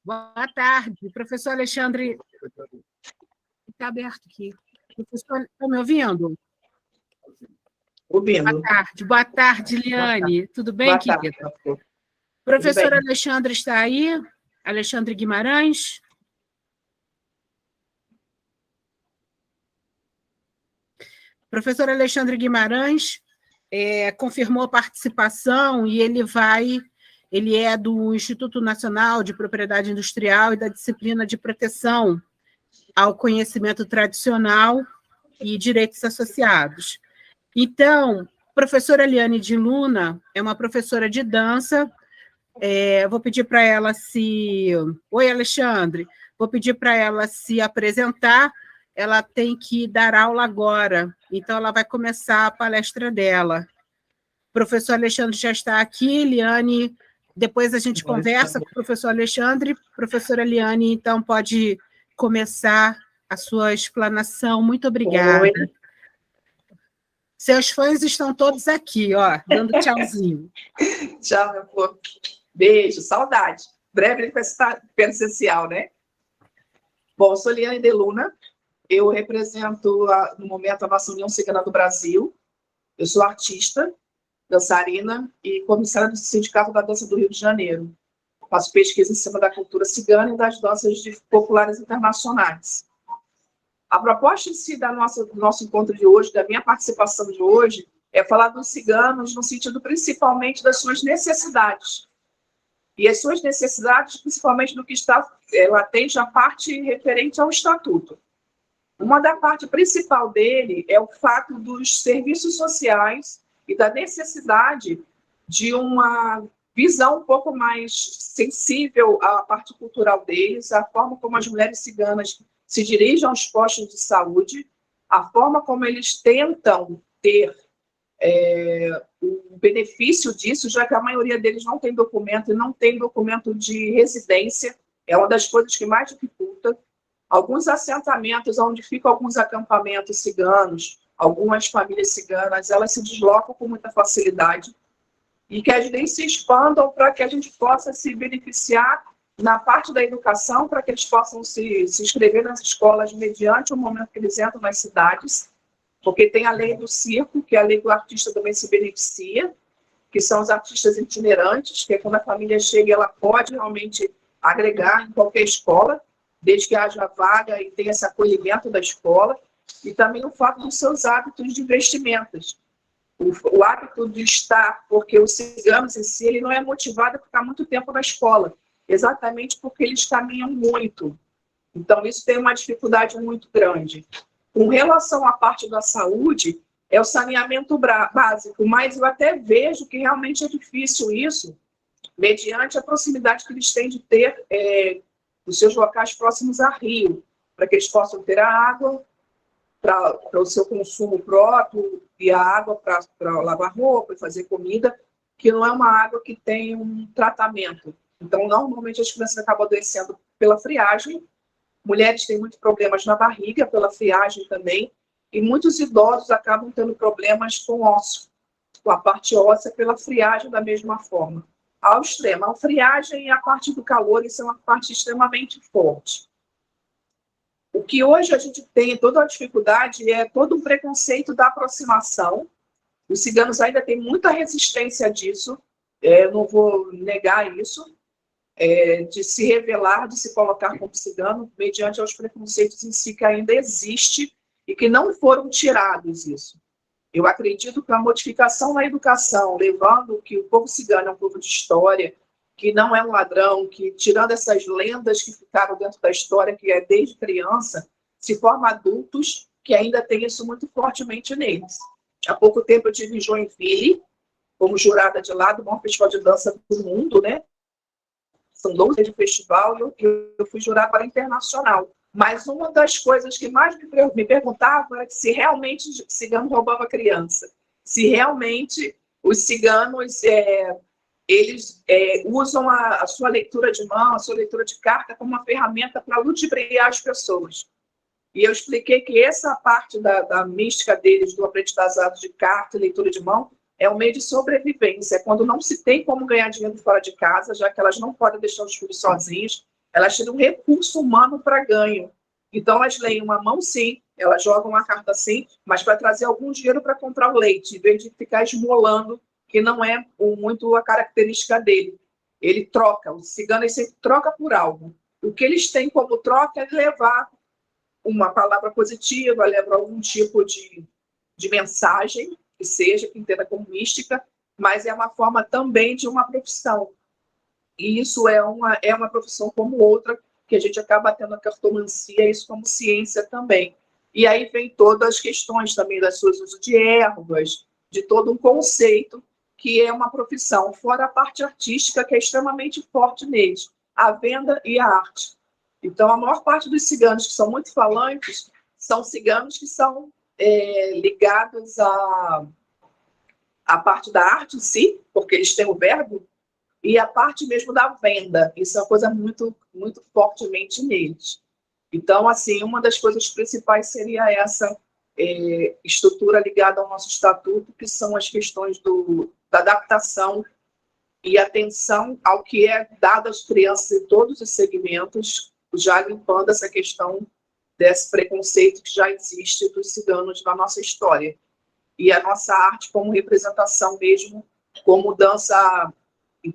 Boa tarde, professor Alexandre. Está aberto aqui. Professor, está me ouvindo? Ouvindo. Boa tarde, Liane. Tudo bem, querida? Professor Alexandre está aí? Alexandre Guimarães? Professor Alexandre Guimarães confirmou a participação e ele é do Instituto Nacional de Propriedade Industrial e da disciplina de proteção ao conhecimento tradicional e direitos associados. Então, professora Liane de Luna é uma professora de dança. Vou pedir para ela se... Oi, Alexandre. Vou pedir para ela se apresentar. Ela tem que dar aula agora, então ela vai começar a palestra dela. O professor Alexandre já está aqui, Liane, depois a gente conversa com o professor Alexandre. Professora Liane, então, pode começar a sua explanação. Muito obrigada. Oi. Seus fãs estão todos aqui, ó, dando tchauzinho. Tchau, meu povo. Beijo, saudade. Breve ele vai estar presencial, né? Bom, eu sou Liane de Luna. Eu represento, no momento, a nossa União Cigana do Brasil. Eu sou artista, dançarina e comissária do Sindicato da Dança do Rio de Janeiro. Faço pesquisa em cima da cultura cigana e das danças populares internacionais. A proposta em si do nosso encontro de hoje, da minha participação de hoje, é falar dos ciganos no sentido principalmente das suas necessidades. E as suas necessidades, principalmente do que está latente a parte referente ao Estatuto. Uma da parte principal dele é o fato dos serviços sociais e da necessidade de uma visão um pouco mais sensível à parte cultural deles, a forma como as mulheres ciganas se dirigem aos postos de saúde, a forma como eles tentam ter o benefício disso, já que a maioria deles não tem documento e não tem documento de residência, é uma das coisas que mais dificulta. Alguns assentamentos onde ficam alguns acampamentos ciganos, algumas famílias ciganas, elas se deslocam com muita facilidade e que as leis se expandam para que a gente possa se beneficiar na parte da educação, para que eles possam se inscrever nas escolas mediante o momento que eles entram nas cidades, porque tem a lei do circo, que é a lei que o artista também se beneficia, que são os artistas itinerantes, que é quando a família chega, ela pode realmente agregar em qualquer escola, desde que haja vaga e tenha esse acolhimento da escola, e também o fato dos seus hábitos de vestimentas. O hábito de estar, porque os ciganos em si, ele não é motivado a ficar muito tempo na escola, exatamente porque eles caminham muito. Então, isso tem uma dificuldade muito grande. Com relação à parte da saúde, é o saneamento básico, mas eu até vejo que realmente é difícil isso, mediante a proximidade que eles têm de ter os seus locais próximos a rio, para que eles possam ter a água para o seu consumo próprio e a água para lavar roupa e fazer comida, que não é uma água que tem um tratamento. Então, normalmente, as crianças acabam adoecendo pela friagem, mulheres têm muitos problemas na barriga pela friagem também, e muitos idosos acabam tendo problemas com osso, com a parte óssea pela friagem da mesma forma. Ao extremo, a friagem e a parte do calor, isso é uma parte extremamente forte. O que hoje a gente tem, toda a dificuldade, é todo um preconceito da aproximação. Os ciganos ainda têm muita resistência disso, não vou negar isso, de se revelar, de se colocar como cigano, mediante aos preconceitos em si que ainda existe e que não foram tirados isso. Eu acredito que a modificação na educação, levando que o povo cigano é um povo de história, que não é um ladrão, que tirando essas lendas que ficaram dentro da história, que é desde criança, se forma adultos que ainda têm isso muito fortemente neles. Há pouco tempo eu estive em Joinville, como jurada de lá do maior festival de dança do mundo, né? São 12 de festival e eu fui jurada para internacional. Mas uma das coisas que mais me perguntavam era se realmente o cigano roubava criança. Se realmente os ciganos eles usam a sua leitura de mão, a sua leitura de carta como uma ferramenta para ludibriar as pessoas. E eu expliquei que essa parte da mística deles, do aprendizado de carta e leitura de mão, é um meio de sobrevivência. Quando não se tem como ganhar dinheiro fora de casa, já que elas não podem deixar os filhos sozinhos, elas têm um recurso humano para ganho. Então, elas leem uma mão, sim, elas jogam uma carta, sim, mas para trazer algum dinheiro para comprar o leite, em vez de ficar esmolando, que não é muito a característica dele. Ele troca, o cigano ele sempre troca por algo. O que eles têm como troca é levar uma palavra positiva, levar algum tipo de mensagem, que seja, que entenda como mística, mas é uma forma também de uma profissão. E isso é uma profissão como outra, que a gente acaba tendo a cartomancia, isso como ciência também. E aí vem todas as questões também das suas uso de ervas, de todo um conceito que é uma profissão, fora a parte artística, que é extremamente forte neles, a venda e a arte. Então, a maior parte dos ciganos que são muito falantes são ciganos que são ligados à parte da arte em si, porque eles têm o verbo, e a parte mesmo da venda. Isso é uma coisa muito, muito fortemente neles. Então, assim, uma das coisas principais seria essa estrutura ligada ao nosso estatuto, que são as questões da adaptação e atenção ao que é dado às crianças em todos os segmentos, já limpando essa questão desse preconceito que já existe dos ciganos na nossa história. E a nossa arte como representação mesmo, como dança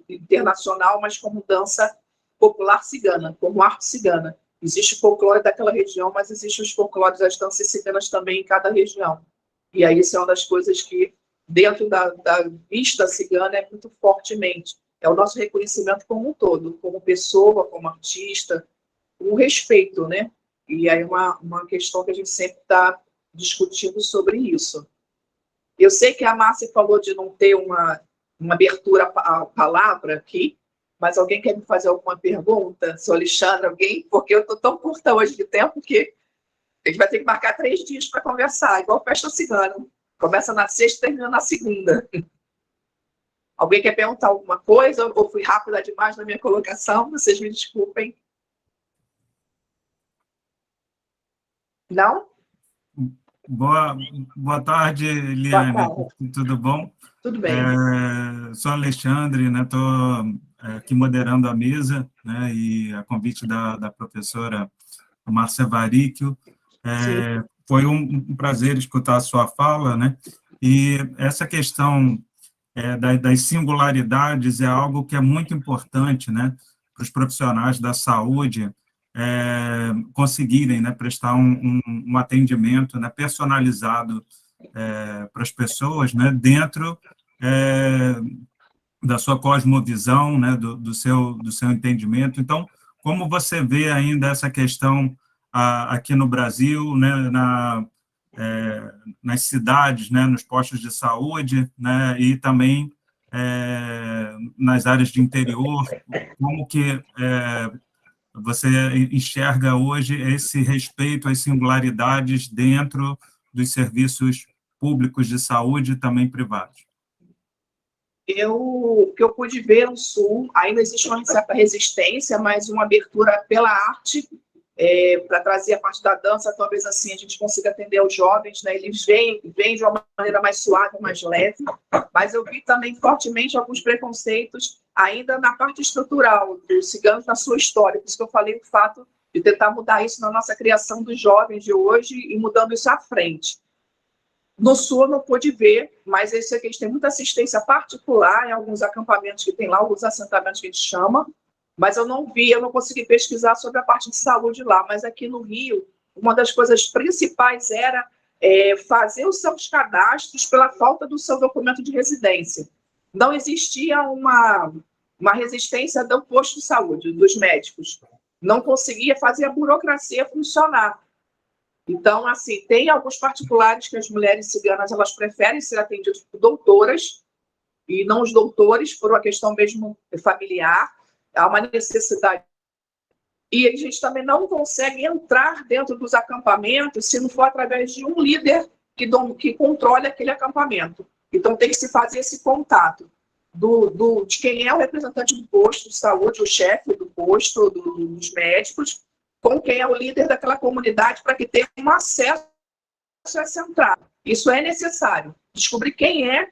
internacional, mas como dança popular cigana, como arte cigana. Existe o folclore daquela região, mas existem os folclores das danças ciganas também em cada região. E aí isso é uma das coisas que, dentro da vista cigana, é muito fortemente. É o nosso reconhecimento como um todo, como pessoa, como artista, o respeito, né? E aí uma questão que a gente sempre está discutindo sobre isso. Eu sei que a Márcia falou de não ter uma abertura à palavra aqui, mas alguém quer me fazer alguma pergunta? Seu Alexandre, alguém? Porque eu estou tão curta hoje de tempo que a gente vai ter que marcar 3 dias para conversar, igual festa cigana. Começa na sexta e termina na segunda. Alguém quer perguntar alguma coisa? Ou fui rápida demais na minha colocação? Vocês me desculpem. Não? Boa tarde, Eliane. Boa tarde. Tudo bom? Tudo bem. Sou Alexandre, né? Estou aqui moderando a mesa, né? E a convite da professora Márcia Varíquio. Foi um prazer escutar a sua fala, né? E essa questão das singularidades é algo que é muito importante, né? Para os profissionais da saúde conseguirem, né, prestar um atendimento, né, personalizado para as pessoas, né, dentro da sua cosmovisão, né, do seu entendimento. Então, como você vê ainda essa questão aqui no Brasil, né, nas cidades, né, nos postos de saúde, né, e também nas áreas de interior, como que você enxerga hoje esse respeito às singularidades dentro dos serviços públicos de saúde e também privados? O que eu pude ver no Sul, ainda existe uma certa resistência, mas uma abertura pela arte, para trazer a parte da dança, talvez assim a gente consiga atender os jovens, né? Eles vêm de uma maneira mais suave, mais leve, mas eu vi também fortemente alguns preconceitos ainda na parte estrutural dos ciganos na sua história, por isso que eu falei o fato de tentar mudar isso na nossa criação dos jovens de hoje e mudando isso à frente. No Sul eu não pude ver, mas esse aqui a gente tem muita assistência particular em alguns acampamentos que tem lá, alguns assentamentos que a gente chama, mas eu não consegui pesquisar sobre a parte de saúde lá, mas aqui no Rio, uma das coisas principais era fazer os seus cadastros pela falta do seu documento de residência. Não existia uma resistência do posto de saúde, dos médicos. Não conseguia fazer a burocracia funcionar. Então, assim, tem alguns particulares que as mulheres ciganas elas preferem ser atendidas por doutoras e não os doutores, por uma questão mesmo familiar. Há uma necessidade. E a gente também não consegue entrar dentro dos acampamentos se não for através de um líder que controle aquele acampamento. Então, tem que se fazer esse contato de quem é o representante do posto de saúde, o chefe do posto, dos médicos, com quem é o líder daquela comunidade, para que tenha um acesso a essa entrada. Isso é necessário. Descobrir quem é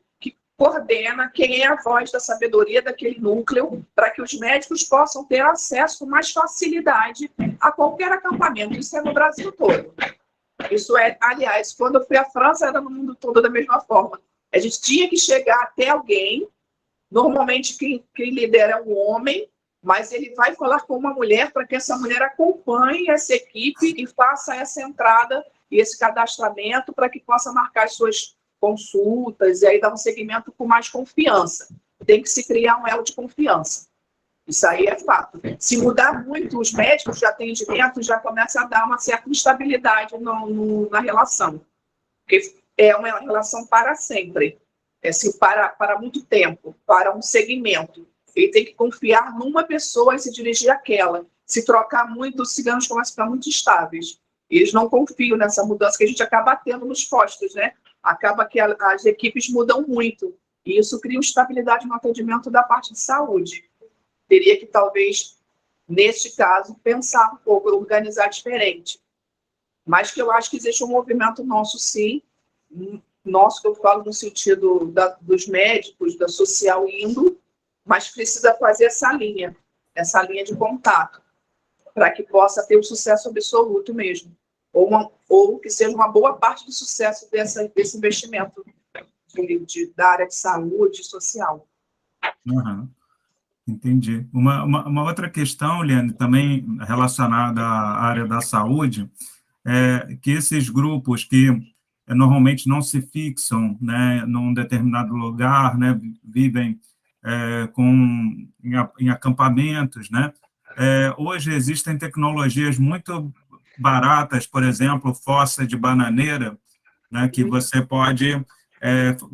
coordena quem é a voz da sabedoria daquele núcleo, para que os médicos possam ter acesso com mais facilidade a qualquer acampamento. Isso é no Brasil todo. Isso é, aliás, quando eu fui à França, era no mundo todo da mesma forma. A gente tinha que chegar até alguém, normalmente quem lidera é um homem, mas ele vai falar com uma mulher para que essa mulher acompanhe essa equipe e faça essa entrada e esse cadastramento para que possa marcar as suas consultas e aí dar um segmento com mais confiança. Tem que se criar um elo de confiança. Isso aí é fato. Se mudar muito os médicos de atendimento, já começa a dar uma certa instabilidade na relação. Porque é uma relação para sempre. É assim, para muito tempo, para um segmento. Ele tem que confiar numa pessoa e se dirigir àquela. Se trocar muito, os ciganos começam a ficar muito instáveis. Eles não confiam nessa mudança que a gente acaba tendo nos postos, né? Acaba que as equipes mudam muito. E isso cria instabilidade no atendimento da parte de saúde. Teria que, talvez, neste caso, pensar um pouco, organizar diferente. Mas que eu acho que existe um movimento nosso, sim, nosso, que eu falo no sentido dos médicos, da social indo, mas precisa fazer essa linha de contato, para que possa ter um sucesso absoluto mesmo, ou que seja uma boa parte do sucesso desse investimento da área de saúde social. Uhum. Entendi. Uma outra questão, Liane, também relacionada à área da saúde, é que esses grupos que normalmente não se fixam, né, num determinado lugar, né, vivem em acampamentos, né? Hoje existem tecnologias muito baratas, por exemplo, fossa de bananeira, né, que você pode,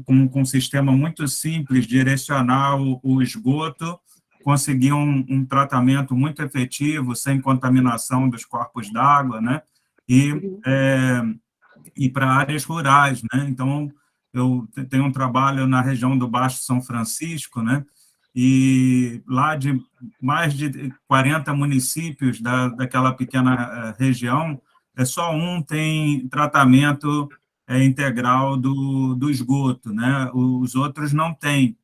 com um sistema muito simples, direcionar o esgoto, conseguir um tratamento muito efetivo, sem contaminação dos corpos d'água, né? E para áreas rurais, né? Então, eu tenho um trabalho na região do Baixo São Francisco, né? E lá de mais de 40 municípios daquela pequena região, só um tem tratamento integral do esgoto, né? Os outros não têm.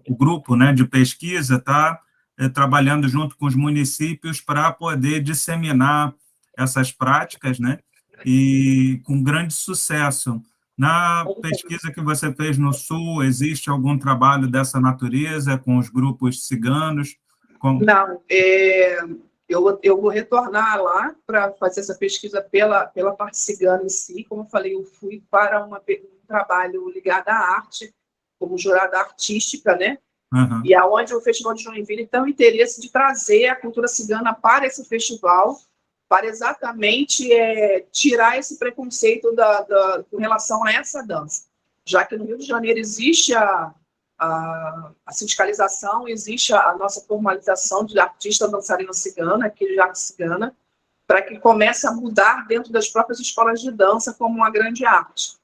O grupo, né, de pesquisa está trabalhando junto com os municípios para poder disseminar essas práticas, né, e com grande sucesso. Na pesquisa que você fez no Sul, existe algum trabalho dessa natureza com os grupos ciganos? Não, eu vou retornar lá para fazer essa pesquisa pela parte cigana em si. Como eu falei, eu fui para um trabalho ligado à arte, como jurada artística, né? Uhum. E aonde o Festival de Joinville tem o interesse de trazer a cultura cigana para esse festival, para exatamente tirar esse preconceito com relação a essa dança. Já que no Rio de Janeiro existe a sindicalização, existe a nossa formalização de artista dançarina cigana, aqui de arte cigana, para que comece a mudar dentro das próprias escolas de dança como uma grande arte.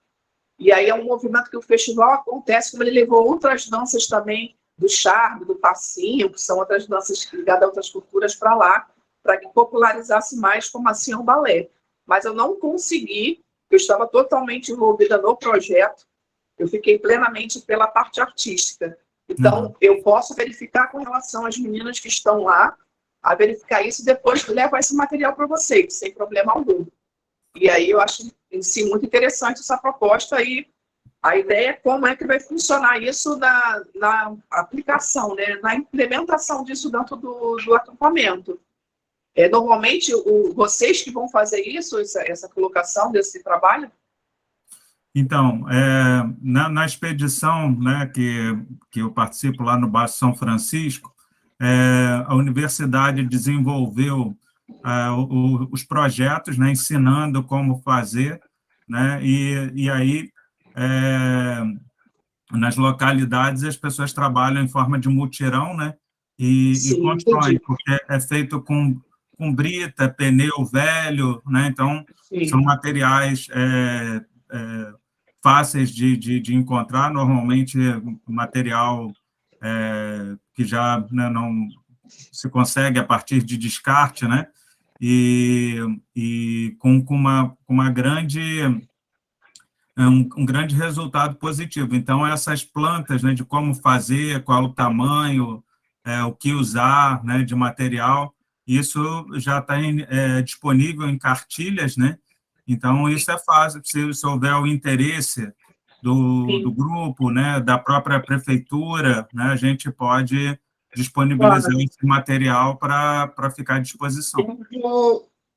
E aí é um movimento que o festival acontece, como ele levou outras danças também, do charme, do passinho, que são outras danças ligadas a outras culturas, para lá, para que popularizasse mais, como assim, o balé. Mas eu não consegui, eu estava totalmente envolvida no projeto, eu fiquei plenamente pela parte artística. Então, eu posso verificar com relação às meninas que estão lá, a verificar isso e depois levar esse material para vocês, sem problema algum. E aí eu acho, em si, muito interessante essa proposta e a ideia é como é que vai funcionar isso na aplicação, né? Na implementação disso dentro do acampamento. Normalmente, vocês que vão fazer isso, essa colocação desse trabalho? Então, na expedição, né, que eu participo lá no Baixo São Francisco, a universidade desenvolveu os projetos, né, ensinando como fazer, né, e aí, nas localidades, as pessoas trabalham em forma de mutirão, né, e constroem, porque é feito com brita, pneu velho, né, então, são materiais fáceis de encontrar, normalmente material que já, né, não se consegue a partir de descarte, né? E com uma grande um grande resultado positivo. Então, essas plantas, né, de como fazer, qual o tamanho, o que usar, né, de material, isso já está disponível em cartilhas, né? Então, isso é fácil, se houver o interesse do grupo, né, da própria prefeitura, né, a gente pode disponibilizar esse material para ficar à disposição.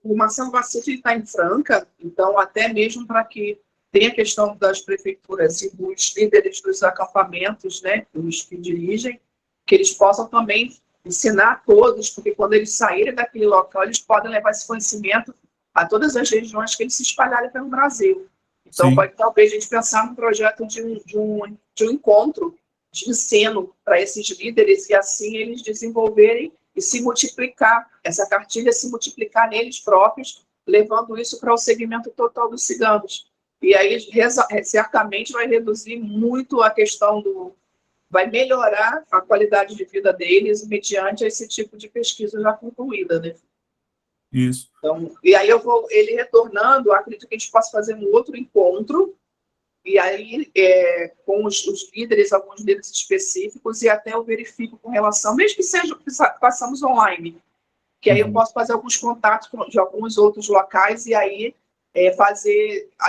O Marcelo Bacete está em Franca, então até mesmo para que tenha a questão das prefeituras e dos líderes dos acampamentos, né, os que dirigem, que eles possam também ensinar a todos, porque quando eles saírem daquele local, eles podem levar esse conhecimento a todas as regiões que eles se espalharem pelo Brasil. Então, pode talvez a gente pensar num projeto de um encontro de ensino para esses líderes e assim eles desenvolverem e se multiplicar, essa cartilha se multiplicar neles próprios, levando isso para o segmento total dos ciganos. E aí, certamente, vai reduzir muito a questão vai melhorar a qualidade de vida deles mediante esse tipo de pesquisa já concluída, né? Isso. Então, e aí ele retornando, acredito que a gente possa fazer um outro encontro, e aí com os líderes, alguns líderes específicos, e até eu verifico com relação, mesmo que façamos online, que aí eu posso fazer alguns contatos de alguns outros locais, e aí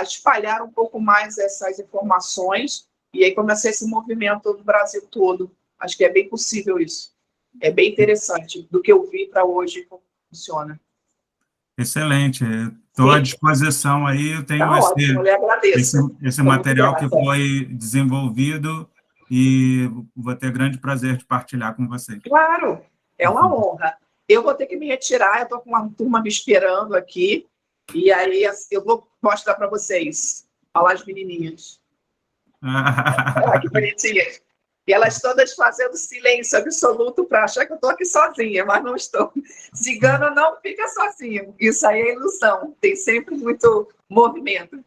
espalhar um pouco mais essas informações, e aí começar esse movimento no Brasil todo. Acho que é bem possível isso. É bem interessante do que eu vi para hoje, como funciona. Excelente. Estou à disposição aí. Eu tenho esse material que foi desenvolvido e vou ter grande prazer de partilhar com vocês. Claro, é uma honra. Eu vou ter que me retirar, eu estou com uma turma me esperando aqui, e aí eu vou mostrar para vocês. Olha lá as menininhas. Olha que bonitinhas. E elas todas fazendo silêncio absoluto para achar que eu estou aqui sozinha, mas não estou. Cigano não fica sozinho. Isso aí é ilusão. Tem sempre muito movimento.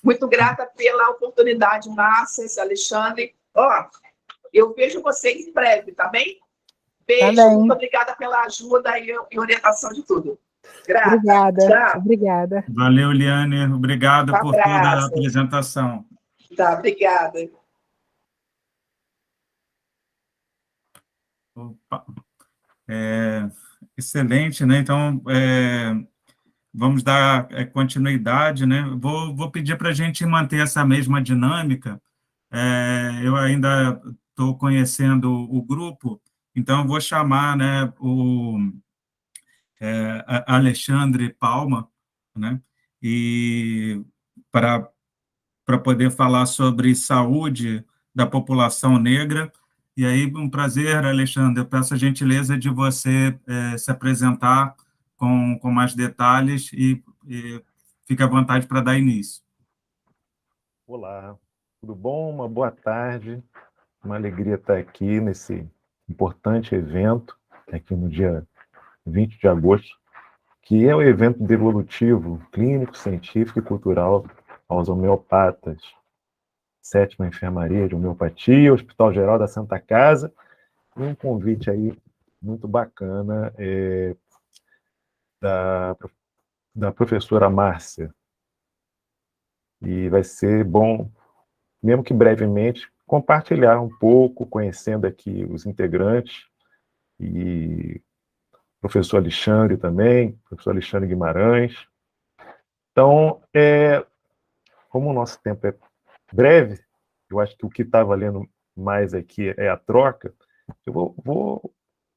Muito grata pela oportunidade, Márcia, Alexandre. Eu vejo vocês em breve, tá bem? Beijo. Tá bem. Muito obrigada pela ajuda e orientação de tudo. Grata. Obrigada. Tchau. Obrigada. Valeu, Liane. Obrigado por toda a apresentação. Tá, obrigada. Opa. Excelente, né? Então, vamos dar continuidade, né? Vou pedir para a gente manter essa mesma dinâmica. Eu ainda estou conhecendo o grupo, então eu vou chamar, né, o Alexandre Palma, né? E para poder falar sobre saúde da população negra. E aí, um prazer, Alexandre, eu peço a gentileza de você se apresentar com mais detalhes e fique à vontade para dar início. Olá, tudo bom? Uma boa tarde, uma alegria estar aqui nesse importante evento, aqui no dia 20 de agosto, que é o evento devolutivo, clínico, científico e cultural aos homeopatas, 7ª Enfermaria de Homeopatia, Hospital Geral da Santa Casa, e um convite aí muito bacana da professora Márcia. E vai ser bom, mesmo que brevemente, compartilhar um pouco, conhecendo aqui os integrantes, e o professor Alexandre também, professor Alexandre Guimarães. Então, como o nosso tempo é breve, eu acho que o que está valendo mais aqui é a troca. Eu vou,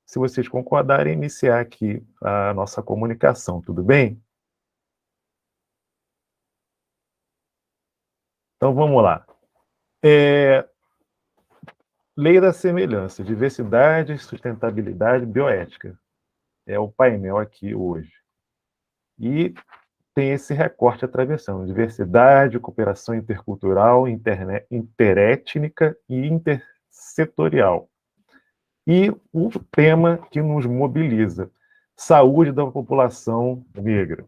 se vocês concordarem, iniciar aqui a nossa comunicação, tudo bem? Então, vamos lá. Lei da semelhança, diversidade, sustentabilidade, bioética. É o painel aqui hoje. E tem esse recorte atravessando diversidade, cooperação intercultural, interétnica e intersetorial. E o tema que nos mobiliza, saúde da população negra.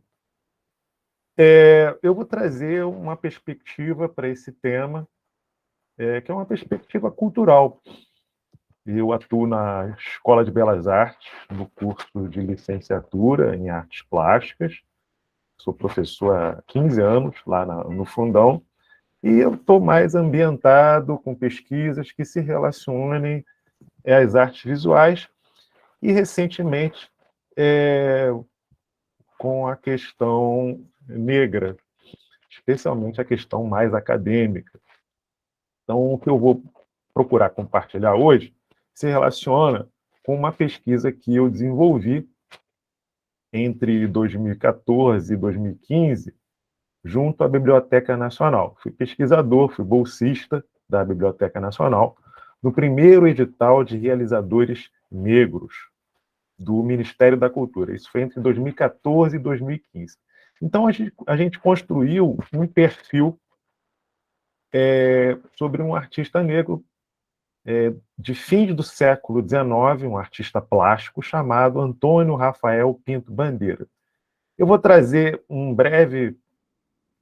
Eu vou trazer uma perspectiva para esse tema, que é uma perspectiva cultural. Eu atuo na Escola de Belas Artes, no curso de licenciatura em Artes Plásticas. Sou professor há 15 anos, lá no Fundão, E eu estou mais ambientado com pesquisas que se relacionem às artes visuais e, recentemente, com a questão negra, especialmente a questão mais acadêmica. Então, o que eu vou procurar compartilhar hoje se relaciona com uma pesquisa que eu desenvolvi entre 2014 e 2015, junto à Biblioteca Nacional. Fui pesquisador, fui bolsista da Biblioteca Nacional, no primeiro edital de realizadores negros do Ministério da Cultura. Isso foi entre 2014 e 2015. Então, a gente construiu um perfil sobre um artista negro de fim do século XIX, um artista plástico chamado Antônio Rafael Pinto Bandeira. Eu vou trazer um breve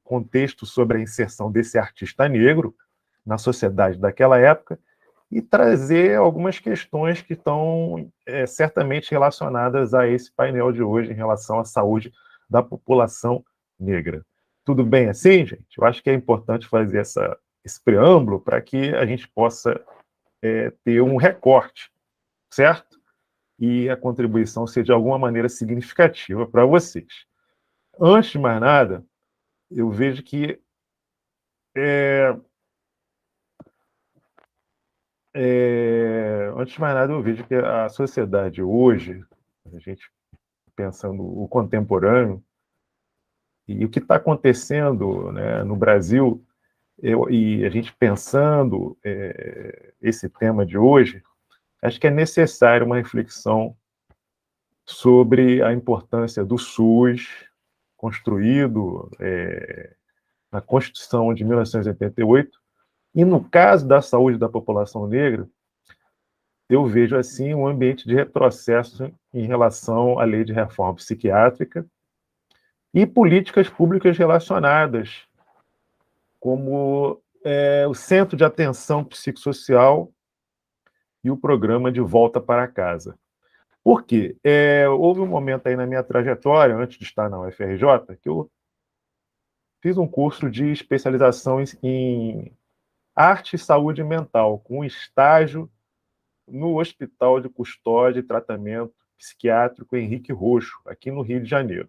contexto sobre a inserção desse artista negro na sociedade daquela época e trazer algumas questões que estão certamente relacionadas a esse painel de hoje em relação à saúde da população negra. Tudo bem assim, gente? Eu acho que é importante fazer esse preâmbulo para que a gente possa ter um recorte, certo? E a contribuição seja de alguma maneira significativa para vocês. Antes de mais nada, eu vejo que a sociedade hoje, a gente pensando o contemporâneo, e o que está acontecendo, né, no Brasil, e a gente pensando esse tema de hoje, acho que é necessário uma reflexão sobre a importância do SUS, construído na Constituição de 1988, e no caso da saúde da população negra, eu vejo assim um ambiente de retrocesso em relação à lei de reforma psiquiátrica e políticas públicas relacionadas, como o Centro de Atenção Psicossocial e o Programa de Volta para Casa. Por quê? Houve um momento aí na minha trajetória, antes de estar na UFRJ, que eu fiz um curso de especialização em arte e saúde mental, com estágio no Hospital de Custódia e Tratamento Psiquiátrico Henrique Roxo, aqui no Rio de Janeiro.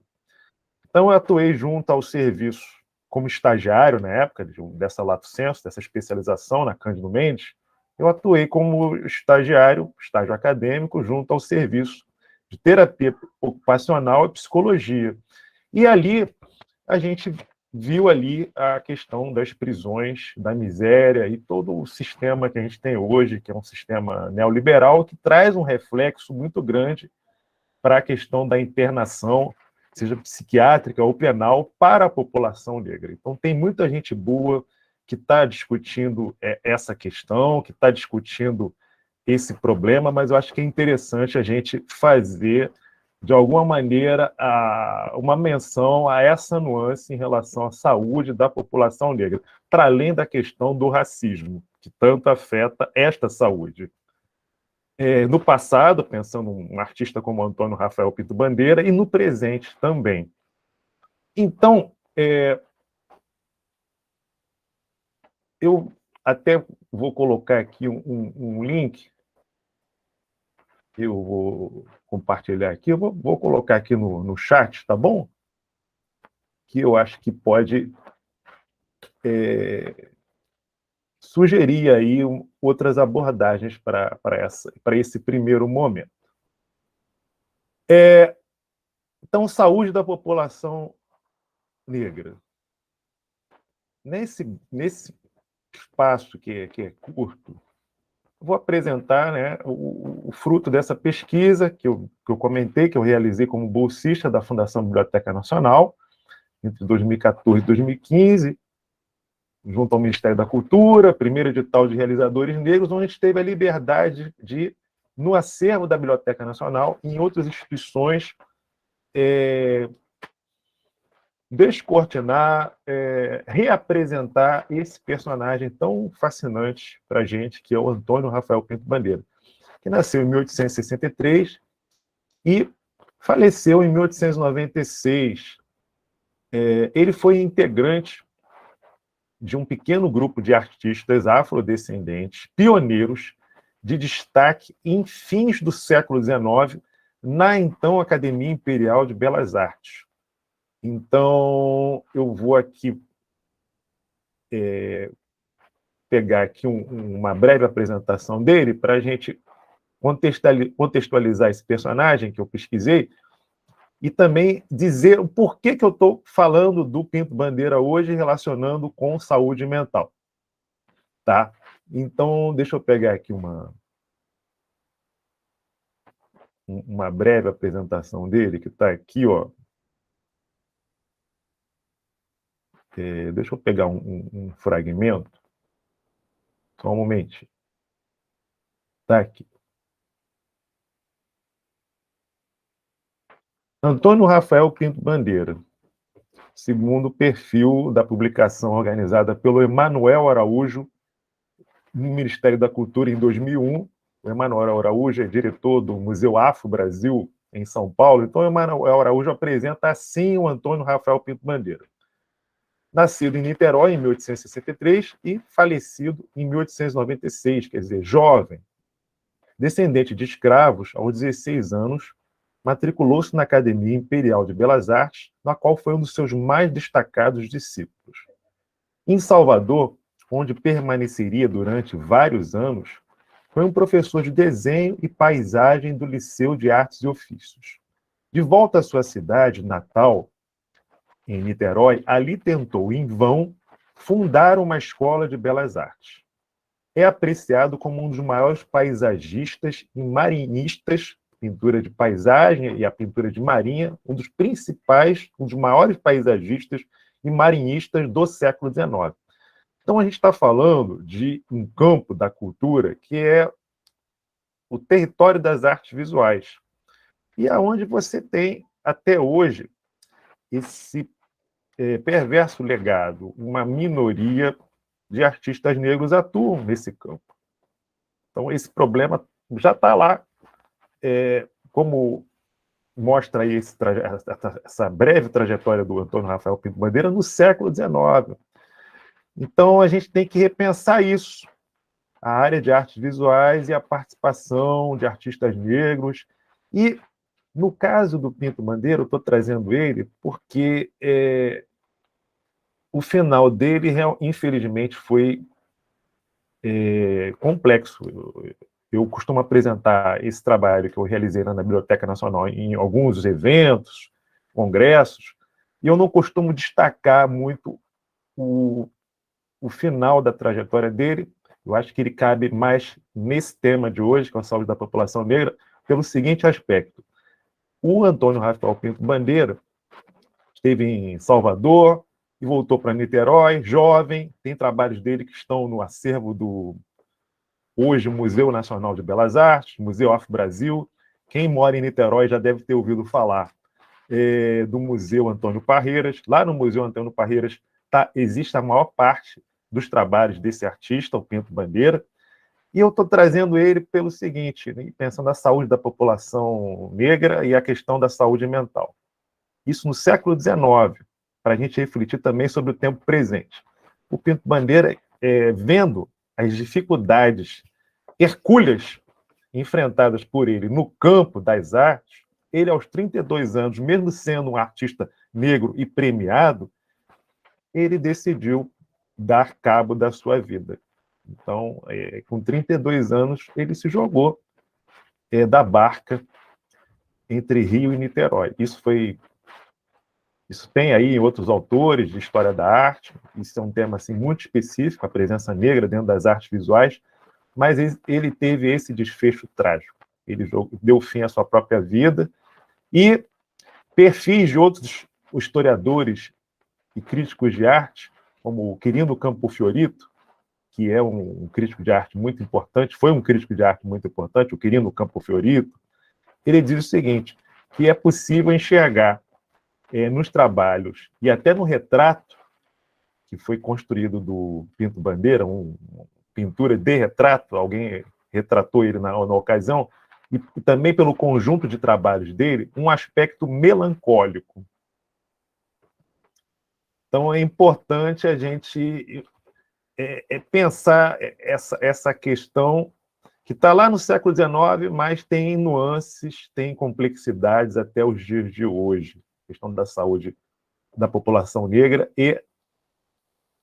Então, eu atuei junto ao serviço como estagiário, na época, dessa Lato Sensu, dessa especialização na Cândido Mendes, eu atuei como estágio acadêmico, junto ao serviço de terapia ocupacional e psicologia. E ali, a gente viu ali a questão das prisões, da miséria e todo o sistema que a gente tem hoje, que é um sistema neoliberal, que traz um reflexo muito grande para a questão da internação, seja psiquiátrica ou penal, para a população negra. Então, tem muita gente boa que está discutindo essa questão, que está discutindo esse problema, mas eu acho que é interessante a gente fazer, de alguma maneira, uma menção a essa nuance em relação à saúde da população negra, para além da questão do racismo, que tanto afeta esta saúde. No passado, pensando um artista como Antônio Rafael Pinto Bandeira, e no presente também. Então, eu até vou colocar aqui um link, eu vou compartilhar aqui, eu vou colocar aqui no chat, tá bom? Que eu acho que pode sugerir aí outras abordagens para esse primeiro momento. Então, saúde da população negra. Nesse espaço que é curto, vou apresentar, né, o fruto dessa pesquisa que eu comentei, que eu realizei como bolsista da Fundação Biblioteca Nacional, entre 2014 e 2015, junto ao Ministério da Cultura, primeiro edital de realizadores negros, onde a gente teve a liberdade de, no acervo da Biblioteca Nacional, em outras instituições, descortinar, reapresentar esse personagem tão fascinante para a gente, que é o Antônio Rafael Pinto Bandeira, que nasceu em 1863 e faleceu em 1896. Ele foi integrante de um pequeno grupo de artistas afrodescendentes, pioneiros, de destaque em fins do século XIX, na então Academia Imperial de Belas Artes. Então, eu vou aqui pegar aqui uma breve apresentação dele para a gente contextualizar esse personagem que eu pesquisei e também dizer o porquê que eu estou falando do Pinto Bandeira hoje relacionando com saúde mental. Tá? Então, deixa eu pegar aqui uma breve apresentação dele, que está aqui, ó. Deixa eu pegar um fragmento. Só um momentinho. Está aqui. Antônio Rafael Pinto Bandeira, segundo o perfil da publicação organizada pelo Emanuel Araújo, no Ministério da Cultura, em 2001. O Emanuel Araújo é diretor do Museu Afro Brasil, em São Paulo. Então, o Emanuel Araújo apresenta assim o Antônio Rafael Pinto Bandeira. Nascido em Niterói, em 1863, e falecido em 1896, quer dizer, jovem. Descendente de escravos, aos 16 anos, matriculou-se na Academia Imperial de Belas Artes, na qual foi um dos seus mais destacados discípulos. Em Salvador, onde permaneceria durante vários anos, foi um professor de desenho e paisagem do Liceu de Artes e Ofícios. De volta à sua cidade natal, em Niterói, ali tentou, em vão, fundar uma escola de belas artes. É apreciado como um dos maiores paisagistas e marinistas, pintura de paisagem e a pintura de marinha, um dos principais, um dos maiores paisagistas e marinistas do século XIX. Então, a gente está falando de um campo da cultura que é o território das artes visuais, e aonde você tem, até hoje, esse perverso legado, uma minoria de artistas negros atuam nesse campo. Então, esse problema já está lá, como mostra aí essa breve trajetória do Antônio Rafael Pinto Bandeira no século XIX. Então, a gente tem que repensar isso, a área de artes visuais e a participação de artistas negros. E, no caso do Pinto Bandeira, eu estou trazendo ele porque o final dele, infelizmente, foi complexo. Eu costumo apresentar esse trabalho que eu realizei na Biblioteca Nacional em alguns eventos, congressos, e eu não costumo destacar muito o final da trajetória dele. Eu acho que ele cabe mais nesse tema de hoje, que é a saúde da população negra, pelo seguinte aspecto. O Antônio Rafael Pinto Bandeira esteve em Salvador e voltou para Niterói, jovem, tem trabalhos dele que estão no acervo do, hoje, Museu Nacional de Belas Artes, Museu Afro Brasil. Quem mora em Niterói já deve ter ouvido falar do Museu Antônio Parreiras. Lá no Museu Antônio Parreiras existe a maior parte dos trabalhos desse artista, o Pinto Bandeira, e eu estou trazendo ele pelo seguinte, né, pensando na saúde da população negra e a questão da saúde mental. Isso no século XIX, para a gente refletir também sobre o tempo presente. O Pinto Bandeira, vendo as dificuldades hercúleas enfrentadas por ele no campo das artes, ele, aos 32 anos, mesmo sendo um artista negro e premiado, ele decidiu dar cabo da sua vida. Então, com 32 anos, ele se jogou da barca entre Rio e Niterói. Isso tem aí outros autores de história da arte, isso é um tema assim, muito específico, a presença negra dentro das artes visuais, mas ele teve esse desfecho trágico. Ele deu fim à sua própria vida, e perfis de outros historiadores e críticos de arte, como o Quirino Campo Fiorito, que é um crítico de arte muito importante, foi um crítico de arte muito importante, o Quirino Campo Fiorito, ele diz o seguinte, que é possível enxergar nos trabalhos e até no retrato que foi construído do Pinto Bandeira, uma pintura de retrato, alguém retratou ele na ocasião, e também pelo conjunto de trabalhos dele, um aspecto melancólico. Então, é importante a gente pensar essa questão que está lá no século XIX, mas tem nuances, tem complexidades até os dias de hoje. A questão da saúde da população negra e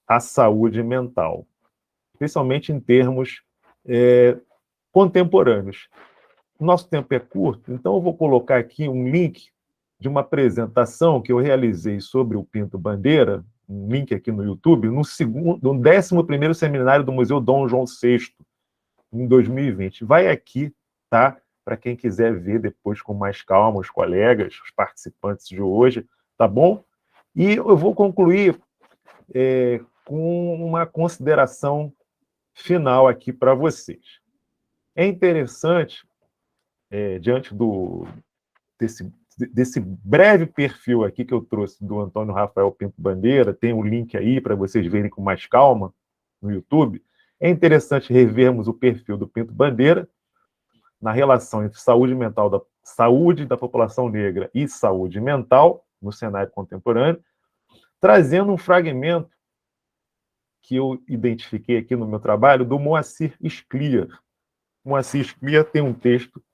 a saúde mental, especialmente em termos contemporâneos. Nosso tempo é curto, então eu vou colocar aqui um link de uma apresentação que eu realizei sobre o Pinto Bandeira, um link aqui no YouTube, no 11º seminário do Museu Dom João VI, em 2020. Vai aqui, tá? Para quem quiser ver depois com mais calma, os colegas, os participantes de hoje, tá bom? E eu vou concluir com uma consideração final aqui para vocês. É interessante, diante desse breve perfil aqui que eu trouxe do Antônio Rafael Pinto Bandeira, tem um link aí para vocês verem com mais calma no YouTube. É interessante revermos o perfil do Pinto Bandeira na relação entre saúde da população negra e saúde mental no cenário contemporâneo, trazendo um fragmento que eu identifiquei aqui no meu trabalho do Moacir Scliar. Moacir Scliar tem um texto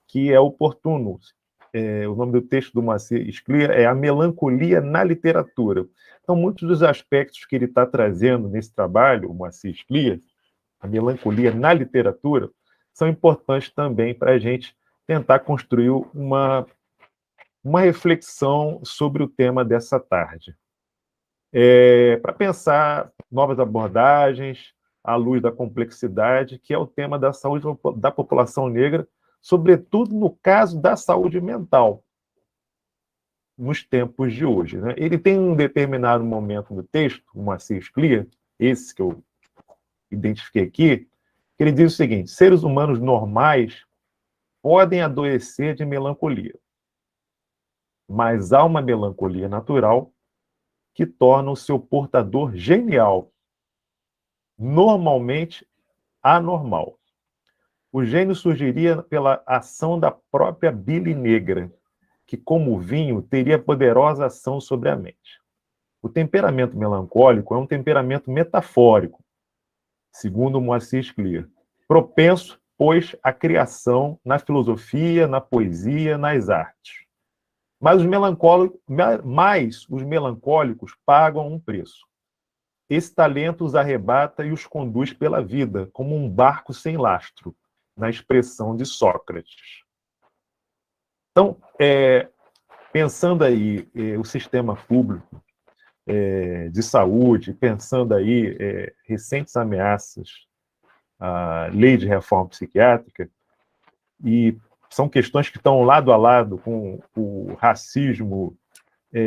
que é oportuno. O nome do texto do Moacir Scliar é A Melancolia na Literatura. Então, muitos dos aspectos que ele está trazendo nesse trabalho, o Moacir Scliar, a melancolia na literatura, são importantes também para a gente tentar construir uma reflexão sobre o tema dessa tarde. Para pensar novas abordagens à luz da complexidade, que é o tema da saúde da população negra, sobretudo no caso da saúde mental, nos tempos de hoje, né? Ele tem um determinado momento no texto, o Moacir Scliar, esse que eu identifiquei aqui, que ele diz o seguinte: seres humanos normais podem adoecer de melancolia, mas há uma melancolia natural que torna o seu portador genial, normalmente anormal. O gênio surgiria pela ação da própria bile negra, que, como o vinho, teria poderosa ação sobre a mente. O temperamento melancólico é um temperamento metafórico, segundo Moacir Scliar, propenso, pois, à criação na filosofia, na poesia, nas artes. Mas os melancólicos pagam um preço. Esse talento os arrebata e os conduz pela vida, como um barco sem lastro, na expressão de Sócrates. Então, pensando aí o sistema público de saúde, pensando aí recentes ameaças à lei de reforma psiquiátrica, e são questões que estão lado a lado com o racismo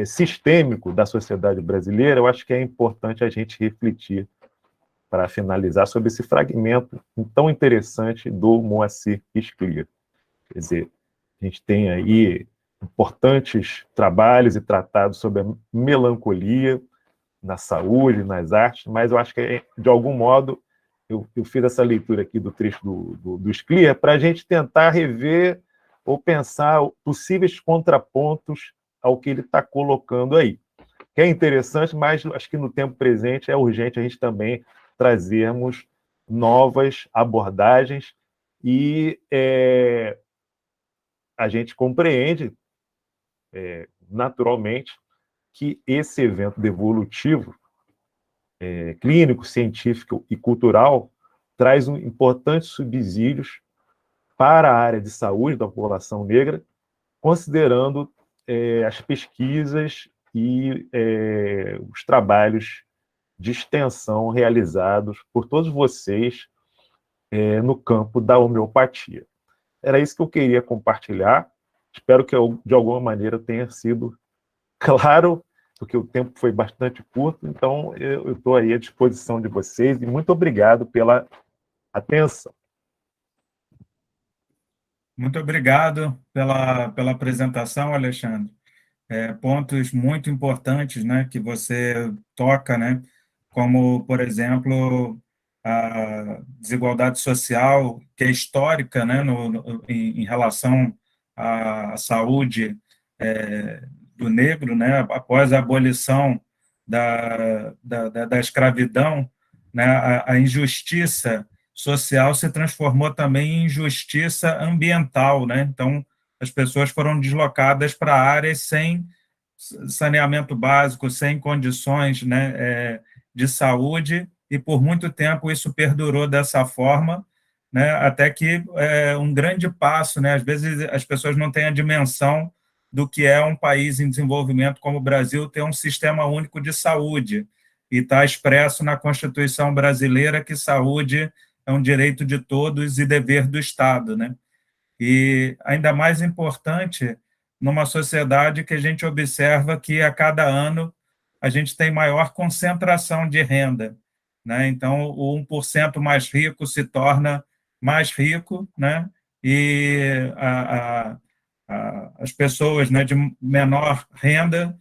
sistêmico da sociedade brasileira, eu acho que é importante a gente refletir, para finalizar, sobre esse fragmento tão interessante do Moacir Scliar. Quer dizer, a gente tem aí importantes trabalhos e tratados sobre a melancolia na saúde, nas artes, mas eu acho que, de algum modo, eu fiz essa leitura aqui do trecho do Scliar para a gente tentar rever ou pensar possíveis contrapontos ao que ele está colocando aí. Que é interessante, mas acho que no tempo presente é urgente a gente também trazermos novas abordagens e a gente compreende naturalmente que esse evento devolutivo, clínico, científico e cultural traz importantes subsídios para a área de saúde da população negra, considerando as pesquisas e os trabalhos de extensão realizados por todos vocês no campo da homeopatia. Era isso que eu queria compartilhar. Espero que eu, de alguma maneira, tenha sido claro, porque o tempo foi bastante curto, então eu estou aí à disposição de vocês e muito obrigado pela atenção. Muito obrigado pela apresentação, Alexandre. Pontos muito importantes, né, que você toca, né, como, por exemplo, a desigualdade social, que é histórica, né, em relação à saúde do negro, né, após a abolição da escravidão, né, a injustiça social se transformou também em injustiça ambiental, né? Então, as pessoas foram deslocadas para áreas sem saneamento básico, sem condições, né, de saúde, e por muito tempo isso perdurou dessa forma, né, até que um grande passo, né, às vezes as pessoas não têm a dimensão do que é um país em desenvolvimento como o Brasil ter um sistema único de saúde, e está expresso na Constituição brasileira que saúde é um direito de todos e dever do Estado, né? E ainda mais importante numa sociedade que a gente observa que a cada ano a gente tem maior concentração de renda, né? Então, o 1% mais rico se torna mais rico, né? E as pessoas, né, de menor renda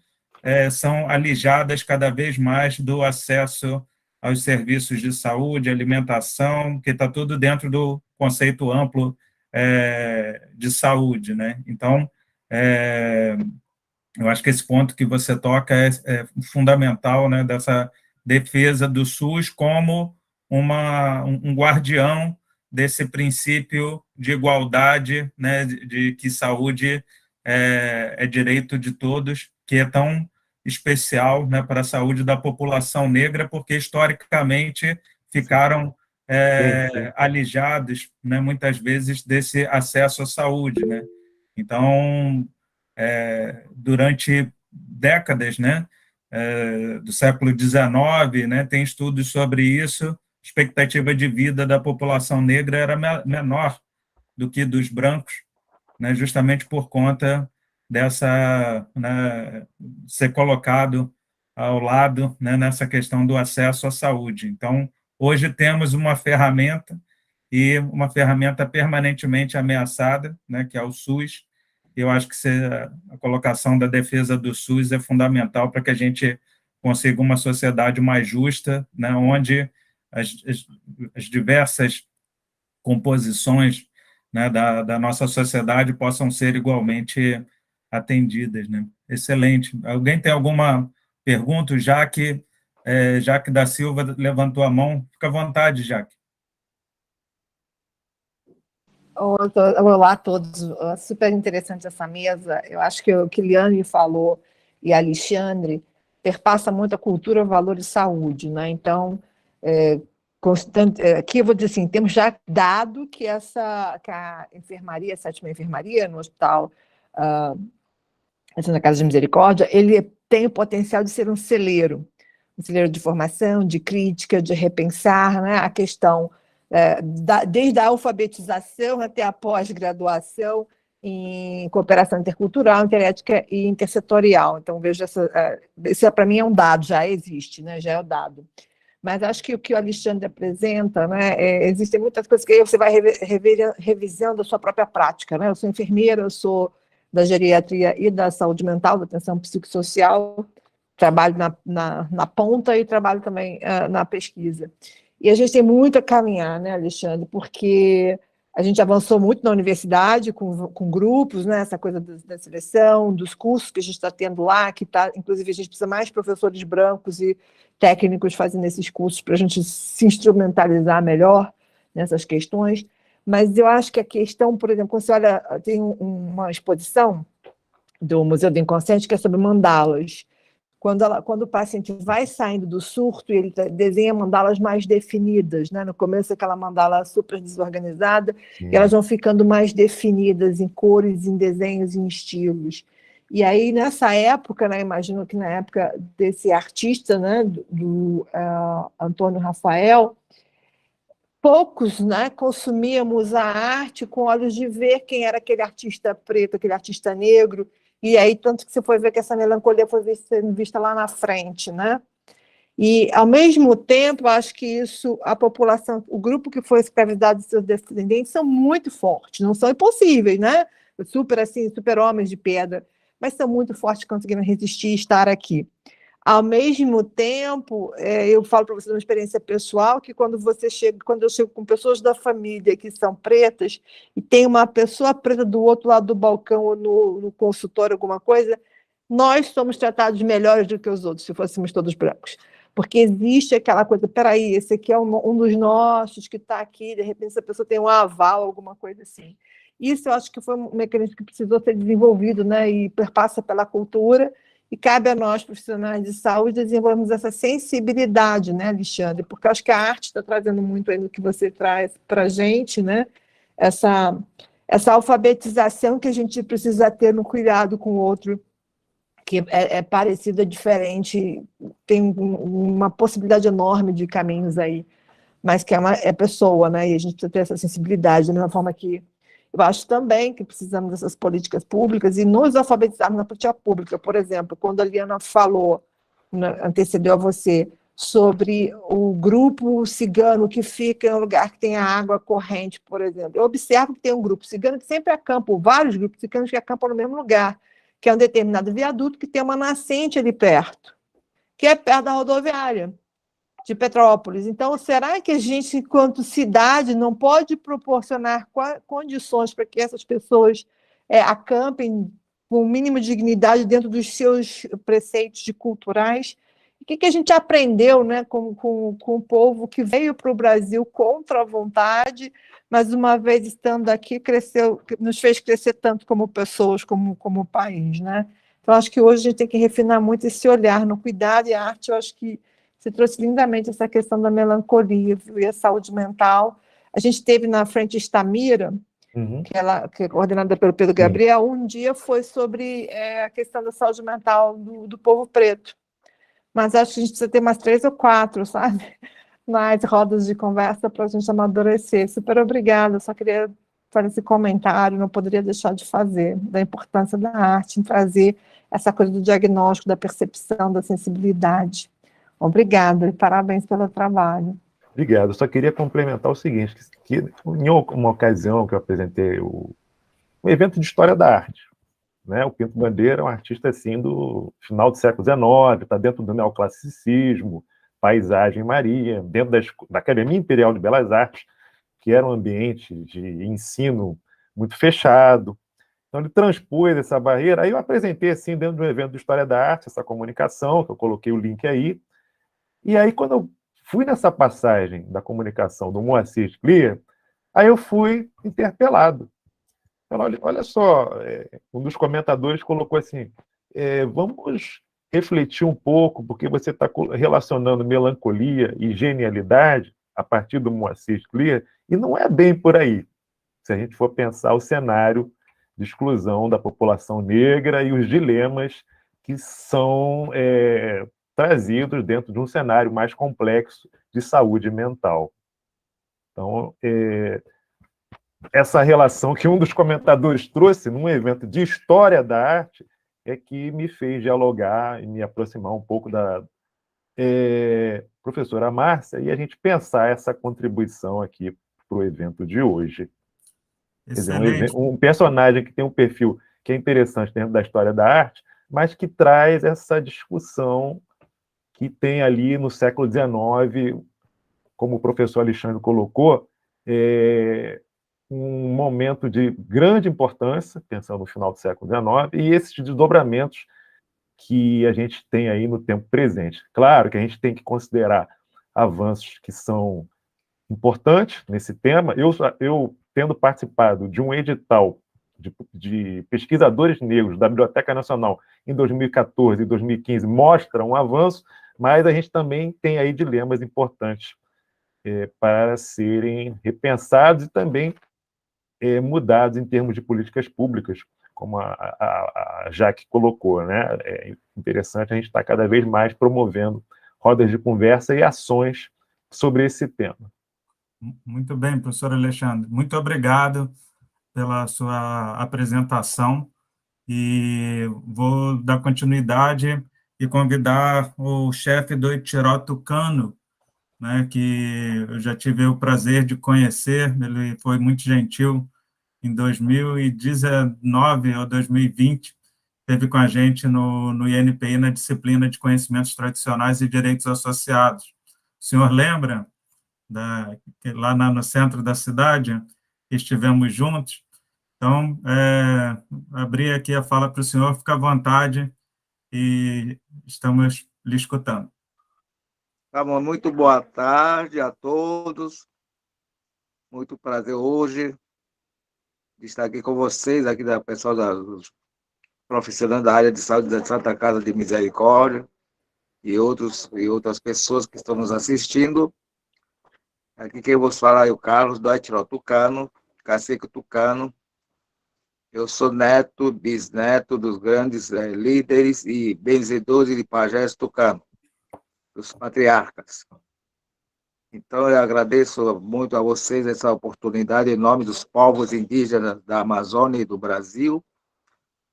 são alijadas cada vez mais do acesso aos serviços de saúde, alimentação, que está tudo dentro do conceito amplo de saúde, né? Então, eu acho que esse ponto que você toca é fundamental, né, dessa defesa do SUS como um guardião desse princípio de igualdade, né, de que saúde é direito de todos, que é tão especial, né, para a saúde da população negra, porque historicamente ficaram alijados, né, muitas vezes, desse acesso à saúde, né? Então, durante décadas, né, do século XIX, né, tem estudos sobre isso, a expectativa de vida da população negra era menor do que dos brancos, né, justamente por conta dessa, né, ser colocado ao lado, né, nessa questão do acesso à saúde. Então, hoje temos uma ferramenta, e uma ferramenta permanentemente ameaçada, né, que é o SUS. Eu acho que a colocação da defesa do SUS é fundamental para que a gente consiga uma sociedade mais justa, né, onde as diversas composições, né, da nossa sociedade possam ser igualmente atendidas, né? Excelente. Alguém tem alguma pergunta? Jaque da Silva levantou a mão. Fica à vontade, Jaque. Olá a todos, super interessante essa mesa. Eu acho que o que Liane falou e Alexandre perpassa muito a cultura, valor e saúde, né? Então, aqui eu vou dizer assim, temos já dado que a enfermaria, a 7ª enfermaria no hospital, na Casa de Misericórdia, ele tem o potencial de ser um celeiro de formação, de crítica, de repensar, né, a questão desde a alfabetização até a pós-graduação em cooperação intercultural, interética e intersetorial. Então, vejo isso para mim é um dado, já existe, né, já é o dado. Mas acho que o que o Alexandre apresenta, né, existem muitas coisas que aí você vai revisando a sua própria prática, né? Eu sou enfermeira, eu sou da geriatria e da saúde mental, da atenção psicossocial, trabalho na ponta e trabalho também na pesquisa. E a gente tem muito a caminhar, né, Alexandre, porque a gente avançou muito na universidade com grupos, né, essa coisa da seleção, dos cursos que a gente está tendo lá, inclusive a gente precisa mais professores brancos e técnicos fazendo esses cursos para a gente se instrumentalizar melhor nessas questões. Mas eu acho que a questão, por exemplo, quando você olha, tem uma exposição do Museu do Inconsciente que é sobre mandalas. Quando o paciente vai saindo do surto, ele desenha mandalas mais definidas, né? No começo, aquela mandala super desorganizada, e elas vão ficando mais definidas em cores, em desenhos, em estilos. E aí, nessa época, né, imagino que na época desse artista, né, do Antônio Rafael, poucos, né, consumíamos a arte com olhos de ver quem era aquele artista preto, aquele artista negro, e aí tanto que você foi ver que essa melancolia foi sendo vista lá na frente, né? E, ao mesmo tempo, acho que isso, a população, o grupo que foi escravizado e seus descendentes são muito fortes, não são impossíveis, né? Super homens de pedra, mas são muito fortes, conseguindo resistir e estar aqui. Ao mesmo tempo, eu falo para você de uma experiência pessoal, que quando eu chego com pessoas da família que são pretas, e tem uma pessoa preta do outro lado do balcão ou no consultório, alguma coisa, nós somos tratados melhores do que os outros, se fôssemos todos brancos. Porque existe aquela coisa, peraí, esse aqui é um dos nossos que está aqui, de repente essa pessoa tem um aval, alguma coisa assim. Isso eu acho que foi um mecanismo que precisou ser desenvolvido, né, e perpassa pela cultura, e cabe a nós, profissionais de saúde, desenvolvermos essa sensibilidade, né, Alexandre? Porque eu acho que a arte está trazendo muito aí no que você traz para a gente, né? Essa alfabetização que a gente precisa ter no cuidado com o outro, que é parecida, diferente, tem uma possibilidade enorme de caminhos aí, mas que é pessoa, né? E a gente precisa ter essa sensibilidade, da mesma forma que eu acho também que precisamos dessas políticas públicas e nos alfabetizarmos na política pública. Por exemplo, quando a Liana falou, né, antecedeu a você, sobre o grupo cigano que fica em um lugar que tem a água corrente, por exemplo. Eu observo que tem um grupo cigano que sempre acampa, vários grupos ciganos que acampam no mesmo lugar, que é um determinado viaduto que tem uma nascente ali perto, que é perto da rodoviária de Petrópolis. Então, será que a gente, enquanto cidade, não pode proporcionar condições para que essas pessoas acampem com o mínimo de dignidade dentro dos seus preceitos culturais? O que a gente aprendeu, né, com o povo que veio para o Brasil contra a vontade, mas uma vez estando aqui, nos fez crescer tanto como pessoas, como país, né? Então, acho que hoje a gente tem que refinar muito esse olhar no cuidado, e a arte, eu acho que você trouxe lindamente essa questão da melancolia, viu, e a saúde mental. A gente teve na frente Estamira, que é coordenada pelo Pedro Gabriel, um dia foi sobre a questão da saúde mental do povo preto. Mas acho que a gente precisa ter mais 3 ou 4, sabe? Mais rodas de conversa para a gente amadurecer. Super obrigada, só queria fazer esse comentário, não poderia deixar de fazer, da importância da arte em trazer essa coisa do diagnóstico, da percepção, da sensibilidade. Obrigada e parabéns pelo trabalho. Obrigado. Eu só queria complementar o seguinte, que em uma ocasião que eu apresentei um evento de história da arte, né? O Pinto Bandeira é um artista assim do final do século XIX, está dentro do neoclassicismo, paisagem Maria, dentro da Academia Imperial de Belas Artes, que era um ambiente de ensino muito fechado. Então ele transpôs essa barreira. Aí eu apresentei assim dentro de um evento de história da arte essa comunicação, que eu coloquei o link aí. E aí quando eu fui nessa passagem da comunicação do Moacir Clear, aí eu fui interpelado. Olha só, um dos comentadores colocou assim, vamos refletir um pouco, porque você está relacionando melancolia e genialidade a partir do Moacir Clear, e não é bem por aí, se a gente for pensar o cenário de exclusão da população negra e os dilemas que são trazidos dentro de um cenário mais complexo de saúde mental. Então, essa relação que um dos comentadores trouxe num evento de história da arte é que me fez dialogar e me aproximar um pouco da professora Márcia e a gente pensar essa contribuição aqui para o evento de hoje. Quer dizer, um personagem que tem um perfil que é interessante dentro da história da arte, mas que traz essa discussão que tem ali no século XIX, como o professor Alexandre colocou, um momento de grande importância, pensando no final do século XIX, e esses desdobramentos que a gente tem aí no tempo presente. Claro que a gente tem que considerar avanços que são importantes nesse tema. Eu tendo participado de um edital de pesquisadores negros da Biblioteca Nacional em 2014 e 2015, mostra um avanço, mas a gente também tem aí dilemas importantes para serem repensados e também mudados em termos de políticas públicas, como a Jaque colocou, né? É interessante a gente estar cada vez mais promovendo rodas de conversa e ações sobre esse tema. Muito bem, professor Alexandre. Muito obrigado pela sua apresentação e vou dar continuidade e convidar o chefe do Itiró Tucano, né, que eu já tive o prazer de conhecer, ele foi muito gentil em 2019 ou 2020, esteve com a gente no INPI, na disciplina de Conhecimentos Tradicionais e Direitos Associados. O senhor lembra? Lá no centro da cidade, estivemos juntos. Então, abri aqui a fala para o senhor, fica à vontade e estamos lhe escutando. Tá bom, muito boa tarde a todos. Muito prazer hoje de estar aqui com vocês, aqui da pessoal dos profissionais da área de saúde da Santa Casa de Misericórdia e outras pessoas que estão nos assistindo. Aqui quem vos fala é o Carlos Doitiró Tucano, cacique Tucano. Eu sou neto, bisneto dos grandes líderes e benzedores de pajés Tucano, dos patriarcas. Então, eu agradeço muito a vocês essa oportunidade, em nome dos povos indígenas da Amazônia e do Brasil,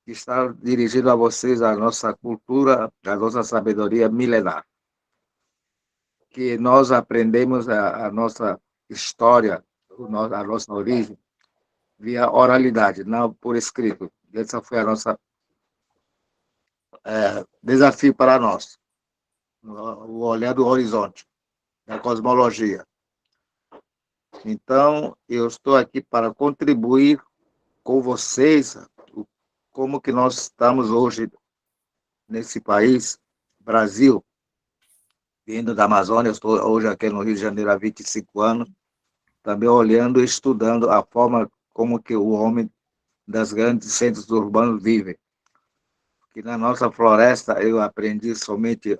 de estar dirigindo a vocês a nossa cultura, a nossa sabedoria milenar. Que nós aprendemos a nossa história, a nossa origem, via oralidade, não por escrito. Esse foi a nossa desafio para nós, o olhar do horizonte, da cosmologia. Então, eu estou aqui para contribuir com vocês como que nós estamos hoje nesse país, Brasil, vindo da Amazônia. Eu estou hoje aqui no Rio de Janeiro há 25 anos, também olhando e estudando a forma como que o homem das grandes centros urbanos vive. Que na nossa floresta eu aprendi somente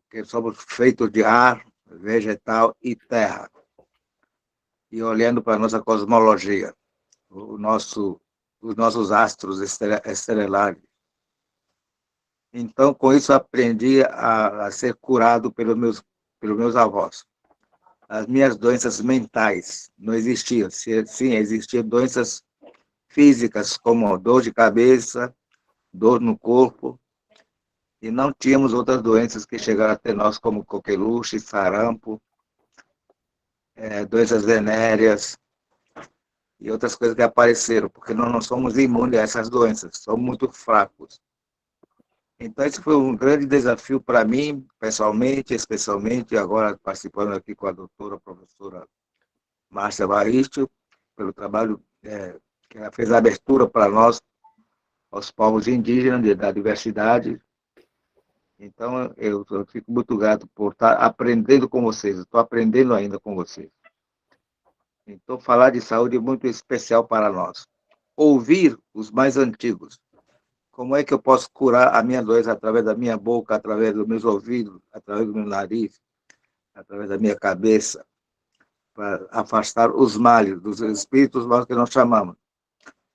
que somos feitos de ar, vegetal e terra. E olhando para a nossa cosmologia, os nossos astros estelares. Então, com isso, aprendi a ser curado pelos meus avós. As minhas doenças mentais não existiam. Sim, existiam doenças físicas, como dor de cabeça, dor no corpo, e não tínhamos outras doenças que chegaram até nós, como coqueluche, sarampo, doenças venéreas e outras coisas que apareceram, porque nós não somos imunes a essas doenças, somos muito fracos. Então, esse foi um grande desafio para mim, pessoalmente, especialmente, agora participando aqui com a doutora, professora Márcia Varítio, pelo trabalho que ela fez a abertura para nós, aos povos indígenas da diversidade. Então, eu fico muito grato por estar aprendendo com vocês, estou aprendendo ainda com vocês. Então, falar de saúde é muito especial para nós. Ouvir os mais antigos. Como é que eu posso curar a minha doença através da minha boca, através dos meus ouvidos, através do meu nariz, através da minha cabeça, para afastar os males, dos espíritos maus que nós chamamos.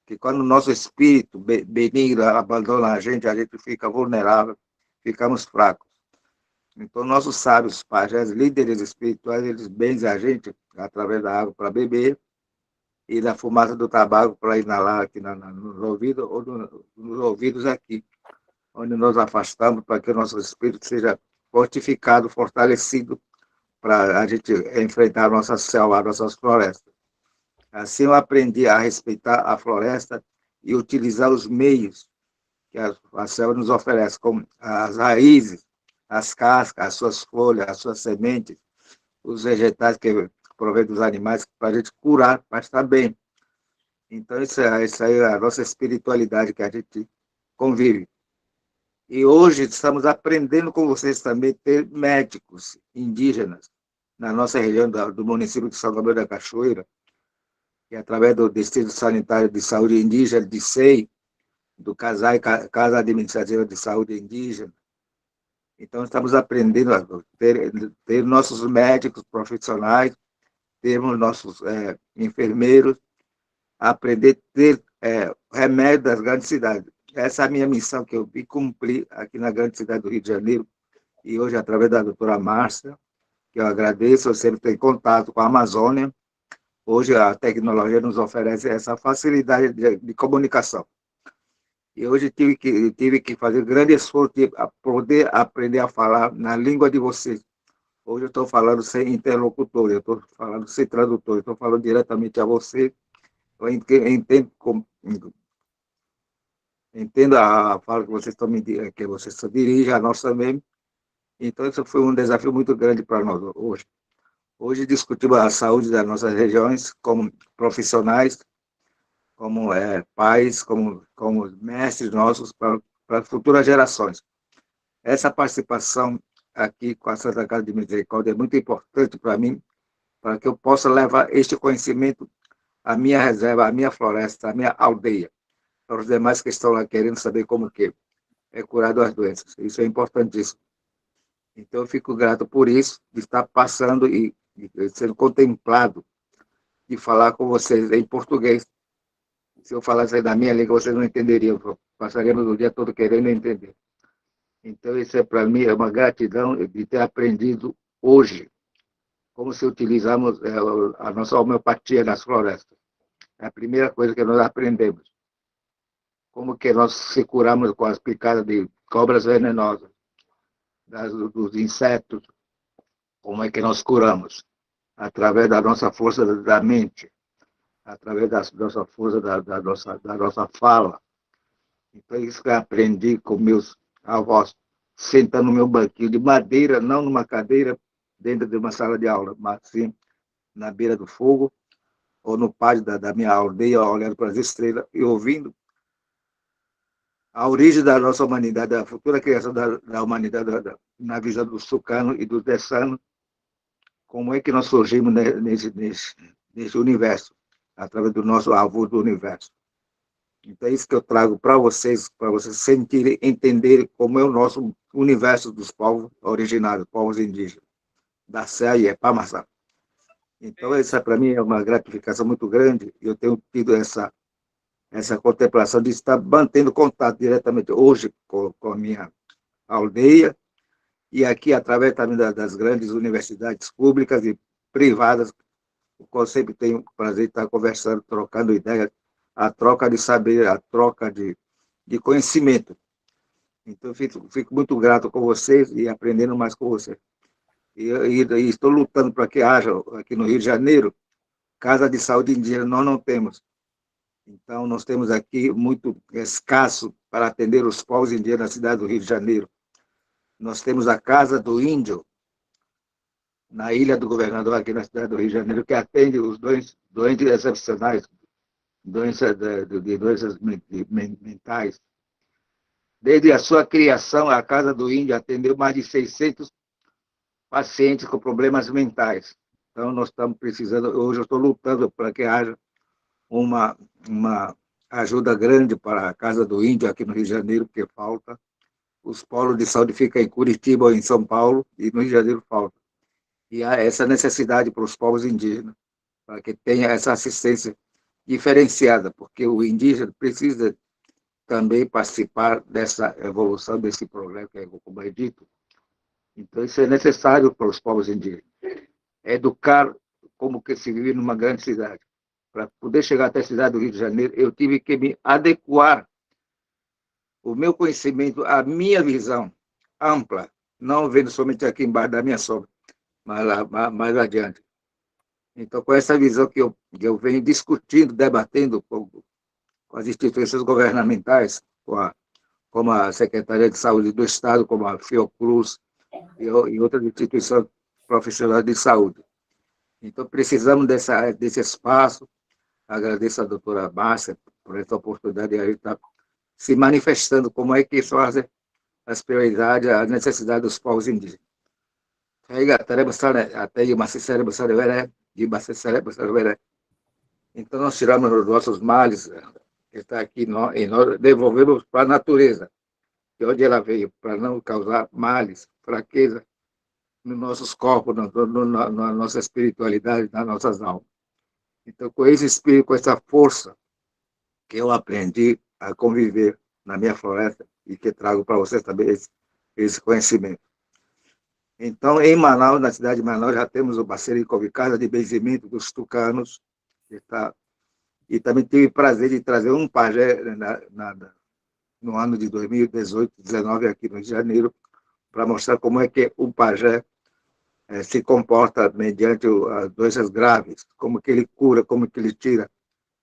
Que quando o nosso espírito benigno abandona a gente fica vulnerável, ficamos fracos. Então, nossos sábios, pajés, líderes espirituais, eles benzem a gente através da água para beber e da fumaça do tabaco para inalar aqui nos ouvidos, ou nos ouvidos aqui, onde nós afastamos para que o nosso espírito seja fortificado, fortalecido, para a gente enfrentar a nossa selva, as nossas florestas. Assim eu aprendi a respeitar a floresta e utilizar os meios que a selva nos oferece, como as raízes, as cascas, as suas folhas, as suas sementes, os vegetais que provém dos animais, para a gente curar, para estar bem. Então, isso aí é a nossa espiritualidade que a gente convive. E hoje estamos aprendendo com vocês também a ter médicos indígenas na nossa região do município de São Gabriel da Cachoeira, que através do Distrito Sanitário de Saúde Indígena, de SEI, do CASAI, Casa Administrativa de Saúde Indígena. Então, estamos aprendendo a ter nossos médicos profissionais, termos nossos enfermeiros, aprender a ter remédio das grandes cidades. Essa é a minha missão que eu vim cumprir aqui na grande cidade do Rio de Janeiro, e hoje, através da doutora Márcia, que eu agradeço, eu sempre tenho contato com a Amazônia. Hoje, a tecnologia nos oferece essa facilidade de comunicação. E hoje tive que fazer um grande esforço para poder aprender a falar na língua de vocês. Hoje eu estou falando sem interlocutor, eu estou falando sem tradutor, eu estou falando diretamente a você. Eu entendo a fala que vocês estão dirigem a nós também. Então, isso foi um desafio muito grande para nós hoje. Hoje discutimos a saúde das nossas regiões como profissionais, como pais, como mestres nossos para futuras gerações. Essa participação aqui com a Santa Casa de Misericórdia é muito importante para mim, para que eu possa levar este conhecimento à minha reserva, à minha floresta, à minha aldeia, para os demais que estão lá querendo saber como que é curado as doenças. Isso é importantíssimo. Então, eu fico grato por isso, de estar passando e sendo contemplado, de falar com vocês em português. Se eu falasse da minha língua, vocês não entenderiam. Passaríamos o dia todo querendo entender. Então, isso é para mim uma gratidão de ter aprendido hoje como se utilizamos a nossa homeopatia nas florestas. É a primeira coisa que nós aprendemos. Como que nós se curamos com as picadas de cobras venenosas, dos insetos, como é que nós curamos? Através da nossa força da mente, através da nossa força da nossa fala. Então, isso que eu aprendi com meus avós, sentando no meu banquinho de madeira, não numa cadeira dentro de uma sala de aula, mas sim na beira do fogo, ou no pátio da minha aldeia, olhando para as estrelas e ouvindo a origem da nossa humanidade, a futura criação da humanidade, na visão dos tucanos e dos dessanos, como é que nós surgimos nesse universo, através do nosso avô do universo. Então, é isso que eu trago para vocês sentirem, entenderem como é o nosso universo dos povos originários, povos indígenas, da Serra e Epamaçá. Então, essa para mim é uma gratificação muito grande, e eu tenho tido essa contemplação de estar mantendo contato diretamente hoje com a minha aldeia, e aqui através também das grandes universidades públicas e privadas, com qual eu sempre tenho o prazer de estar conversando, trocando ideias, a troca de saber, a troca de conhecimento. Então, eu fico muito grato com vocês e aprendendo mais com vocês. E estou lutando para que haja, aqui no Rio de Janeiro, casa de saúde indígena. Nós não temos. Então, nós temos aqui muito escasso para atender os povos indígenas na cidade do Rio de Janeiro. Nós temos a Casa do Índio, na Ilha do Governador, aqui na cidade do Rio de Janeiro, que atende os doentes excepcionais, doenças mentais. Desde a sua criação, a Casa do Índio atendeu mais de 600 pacientes com problemas mentais. Então, nós estamos precisando, hoje eu estou lutando para que haja uma ajuda grande para a Casa do Índio aqui no Rio de Janeiro, porque falta. Os polos de saúde ficam em Curitiba ou em São Paulo, e no Rio de Janeiro falta. E há essa necessidade para os povos indígenas, para que tenha essa assistência diferenciada, porque o indígena precisa também participar dessa evolução, desse progresso, que é como é dito. Então, isso é necessário para os povos indígenas. Educar como que se vive numa grande cidade. Para poder chegar até a cidade do Rio de Janeiro, eu tive que me adequar o meu conhecimento, a minha visão ampla, não vendo somente aqui embaixo da minha sombra, mas lá, mais adiante. Então, com essa visão que eu venho discutindo, debatendo com as instituições governamentais, como a Secretaria de Saúde do Estado, como a Fiocruz e outras instituições profissionais de saúde. Então, precisamos desse espaço. Agradeço a doutora Márcia por essa oportunidade de a gente estar se manifestando como é que fazem as prioridades, as necessidades dos povos indígenas. Então, nós tiramos os nossos males, que está aqui, e nós devolvemos para a natureza, de onde ela veio, para não causar males, fraqueza nos nossos corpos, na nossa espiritualidade, nas nossas almas. Então, com esse espírito, com essa força que eu aprendi a conviver na minha floresta e que trago para vocês também esse conhecimento. Então, em Manaus, na cidade de Manaus, já temos o Bacericovi, Casa de Benzimento dos Tucanos, e também tive o prazer de trazer um pajé no ano de 2018, 2019, aqui no Rio de Janeiro, para mostrar como é que o pajé se comporta mediante as doenças graves, como que ele cura, como que ele tira,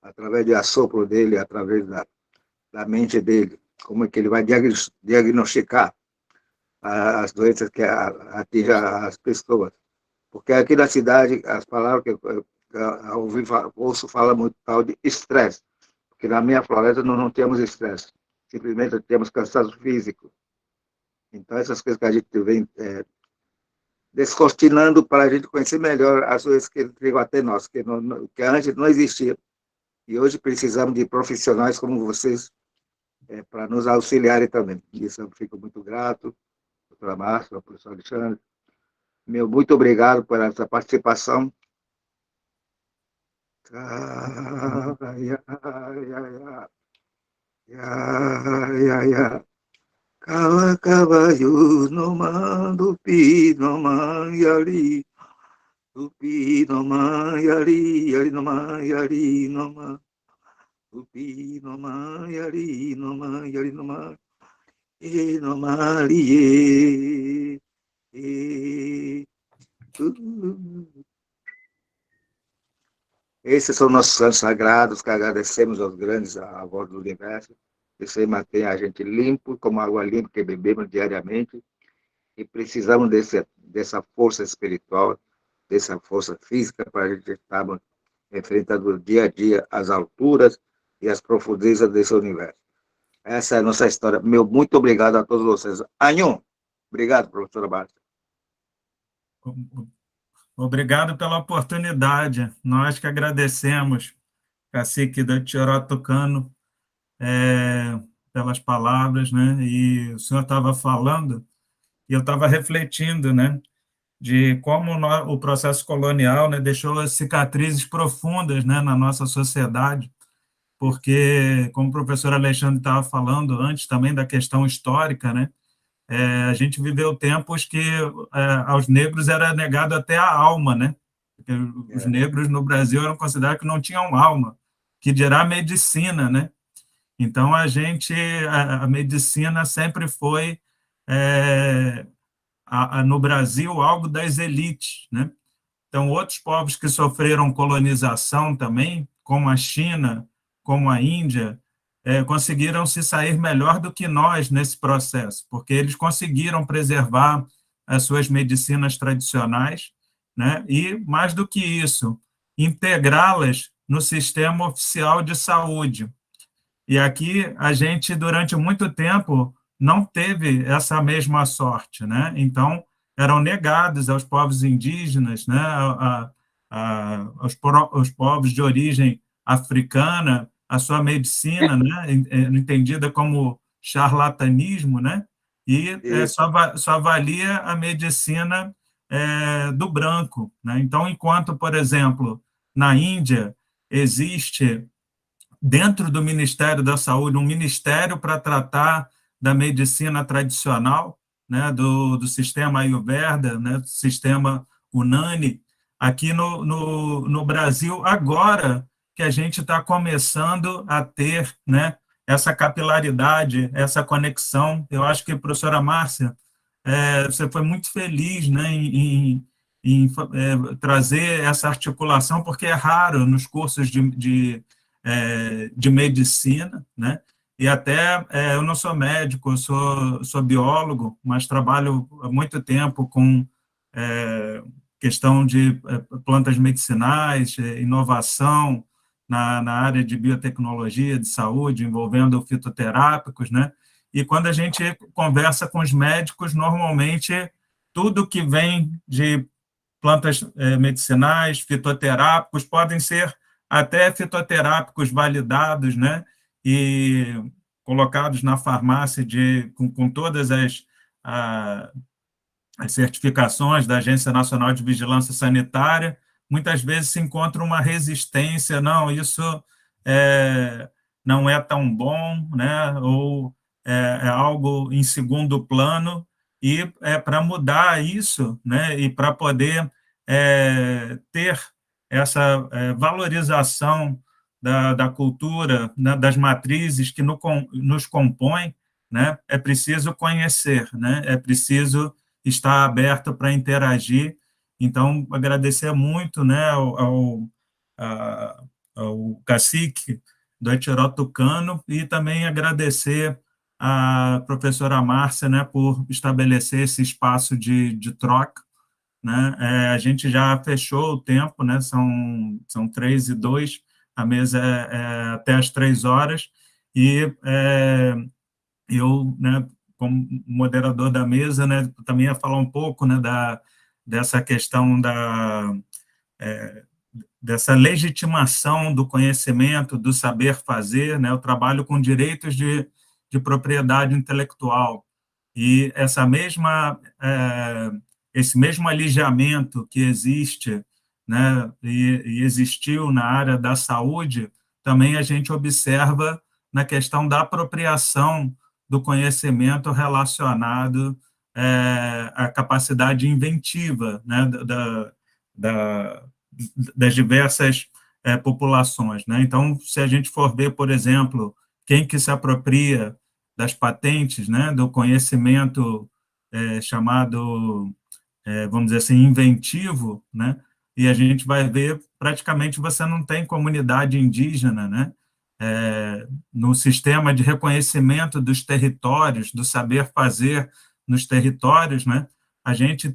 através do assopro dele, através da mente dele, como é que ele vai diagnosticar as doenças que atingem as pessoas. Porque aqui na cidade, as palavras que eu ouço falar muito tal de estresse, porque na minha floresta nós não temos estresse, simplesmente temos cansaço físico. Então, essas coisas que a gente vem descortinando para a gente conhecer melhor as coisas que chegam até nós, que antes não existia. E hoje precisamos de profissionais como vocês para nos auxiliarem também. Isso eu fico muito grato, doutora Márcia, professor Alexandre. Muito obrigado por essa participação. Cala caballo no mando pi no manhari, tupi no manhari, yari no manhari no man, tupi no manhari no manhari no man, e no marie, Esses são nossos santos sagrados, que agradecemos aos grandes avós do universo, que sempre mantém a gente limpo, como água limpa que bebemos diariamente, e precisamos dessa força espiritual, dessa força física, para a gente estar enfrentando dia a dia as alturas e as profundezas desse universo. Essa é a nossa história. Muito obrigado a todos vocês. Anhum, obrigado, professora Márcia. Obrigado pela oportunidade. Nós que agradecemos, cacique do Tioró Tucano, pelas palavras, né? E o senhor estava falando, e eu estava refletindo, né? De como o processo colonial, né, deixou cicatrizes profundas, né, na nossa sociedade, porque, como o professor Alexandre estava falando antes também da questão histórica, né? A gente viveu tempos que aos negros era negado até a alma, né? Porque os negros no Brasil eram considerados que não tinham alma, que dirá medicina, né? Então, a medicina sempre foi, no Brasil, algo das elites, né? Então, outros povos que sofreram colonização também, como a China, como a Índia, conseguiram se sair melhor do que nós nesse processo, porque eles conseguiram preservar as suas medicinas tradicionais, né? E, mais do que isso, integrá-las no sistema oficial de saúde. E aqui a gente, durante muito tempo, não teve essa mesma sorte, né? Então, eram negados aos povos indígenas, né? Aos povos de origem africana, a sua medicina, né, entendida como charlatanismo, né, e só valia a medicina do branco, né? Então, enquanto, por exemplo, na Índia existe, dentro do Ministério da Saúde, um ministério para tratar da medicina tradicional, né, do sistema Ayurveda, né, do sistema Unani, aqui no Brasil, agora que a gente está começando a ter, né, essa capilaridade, essa conexão. Eu acho que, professora Márcia, você foi muito feliz, né, em trazer essa articulação, porque é raro nos cursos de medicina, né, e até eu não sou médico, eu sou biólogo, mas trabalho há muito tempo com questão de plantas medicinais, inovação, na área de biotecnologia, de saúde, envolvendo fitoterápicos, né? E quando a gente conversa com os médicos, normalmente, tudo que vem de plantas medicinais, fitoterápicos, podem ser até fitoterápicos validados, né? E colocados na farmácia com todas as certificações da Agência Nacional de Vigilância Sanitária, muitas vezes se encontra uma resistência, não, isso não é tão bom, né? Ou é algo em segundo plano, e para mudar isso, né? E para poder ter essa valorização da cultura, né? Das matrizes que nos compõem, né? É preciso conhecer, né? É preciso estar aberto para interagir. Então, agradecer muito, né, ao cacique do Tioró Tucano, e também agradecer à professora Márcia, né, por estabelecer esse espaço de troca, né? A gente já fechou o tempo, né, são 3:02, a mesa até às 3h, e eu, né, como moderador da mesa, né, também ia falar um pouco, né, dessa questão dessa legitimação do conhecimento, do saber fazer, né? Eu trabalho com direitos de propriedade intelectual, e esse mesmo alijamento que existe, né, e existiu na área da saúde, também a gente observa na questão da apropriação do conhecimento relacionado à capacidade inventiva, né, das diversas populações, né? Então, se a gente for ver, por exemplo, quem que se apropria das patentes, né, do conhecimento chamado, vamos dizer assim, inventivo, né? E a gente vai ver, praticamente, você não tem comunidade indígena, né? No sistema de reconhecimento dos territórios, do saber fazer nos territórios, né? A gente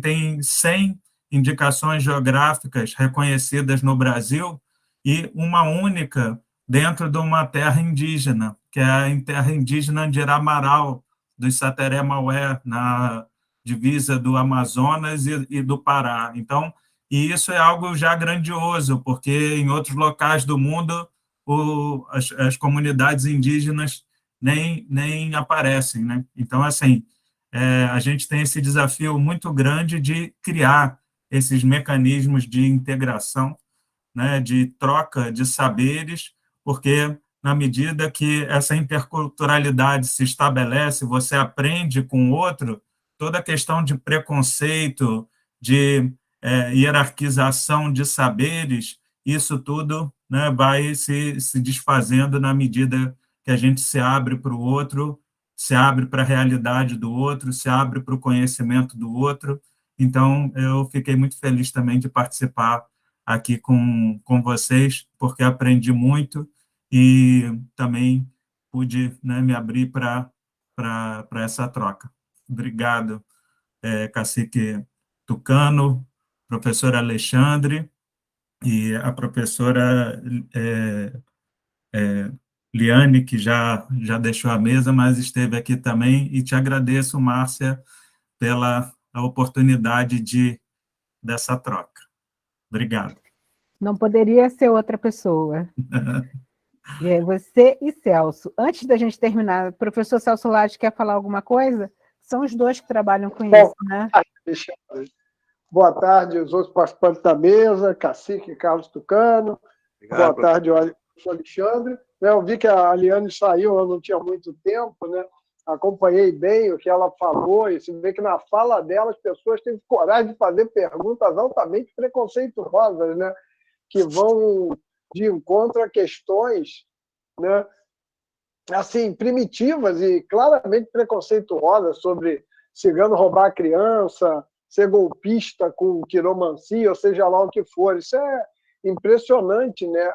tem 100 indicações geográficas reconhecidas no Brasil e uma única dentro de uma terra indígena, que é a terra indígena de Iramaral, dos Sateré-Maué, na divisa do Amazonas e do Pará. Então, e isso é algo já grandioso, porque em outros locais do mundo as comunidades indígenas nem aparecem, né? Então, assim, a gente tem esse desafio muito grande de criar esses mecanismos de integração, né, de troca de saberes, porque na medida que essa interculturalidade se estabelece, você aprende com o outro, toda a questão de preconceito, de hierarquização de saberes, isso tudo, né, vai se desfazendo na medida que a gente se abre para o outro, se abre para a realidade do outro, se abre para o conhecimento do outro. Então, eu fiquei muito feliz também de participar aqui com vocês, porque aprendi muito e também pude, né, me abrir para essa troca. Obrigado, cacique Tucano, professor Alexandre e a professora Liane, que já deixou a mesa, mas esteve aqui também, e te agradeço, Márcia, pela oportunidade dessa troca. Obrigado. Não poderia ser outra pessoa. Você e Celso. Antes da gente terminar, o professor Celso Lage quer falar alguma coisa? São os dois que trabalham com isso, né? Boa tarde aos outros participantes da mesa, cacique Carlos Tucano. Obrigado, boa tarde, professor Alexandre. Eu vi que a Liane saiu, eu não tinha muito tempo, né? Acompanhei bem o que ela falou, e se vê que na fala dela as pessoas têm coragem de fazer perguntas altamente preconceituosas, né? Que vão de encontro a questões, né, assim, primitivas e claramente preconceituosas sobre cigano roubar a criança, ser golpista com quiromancia, ou seja lá o que for. Isso é impressionante, né?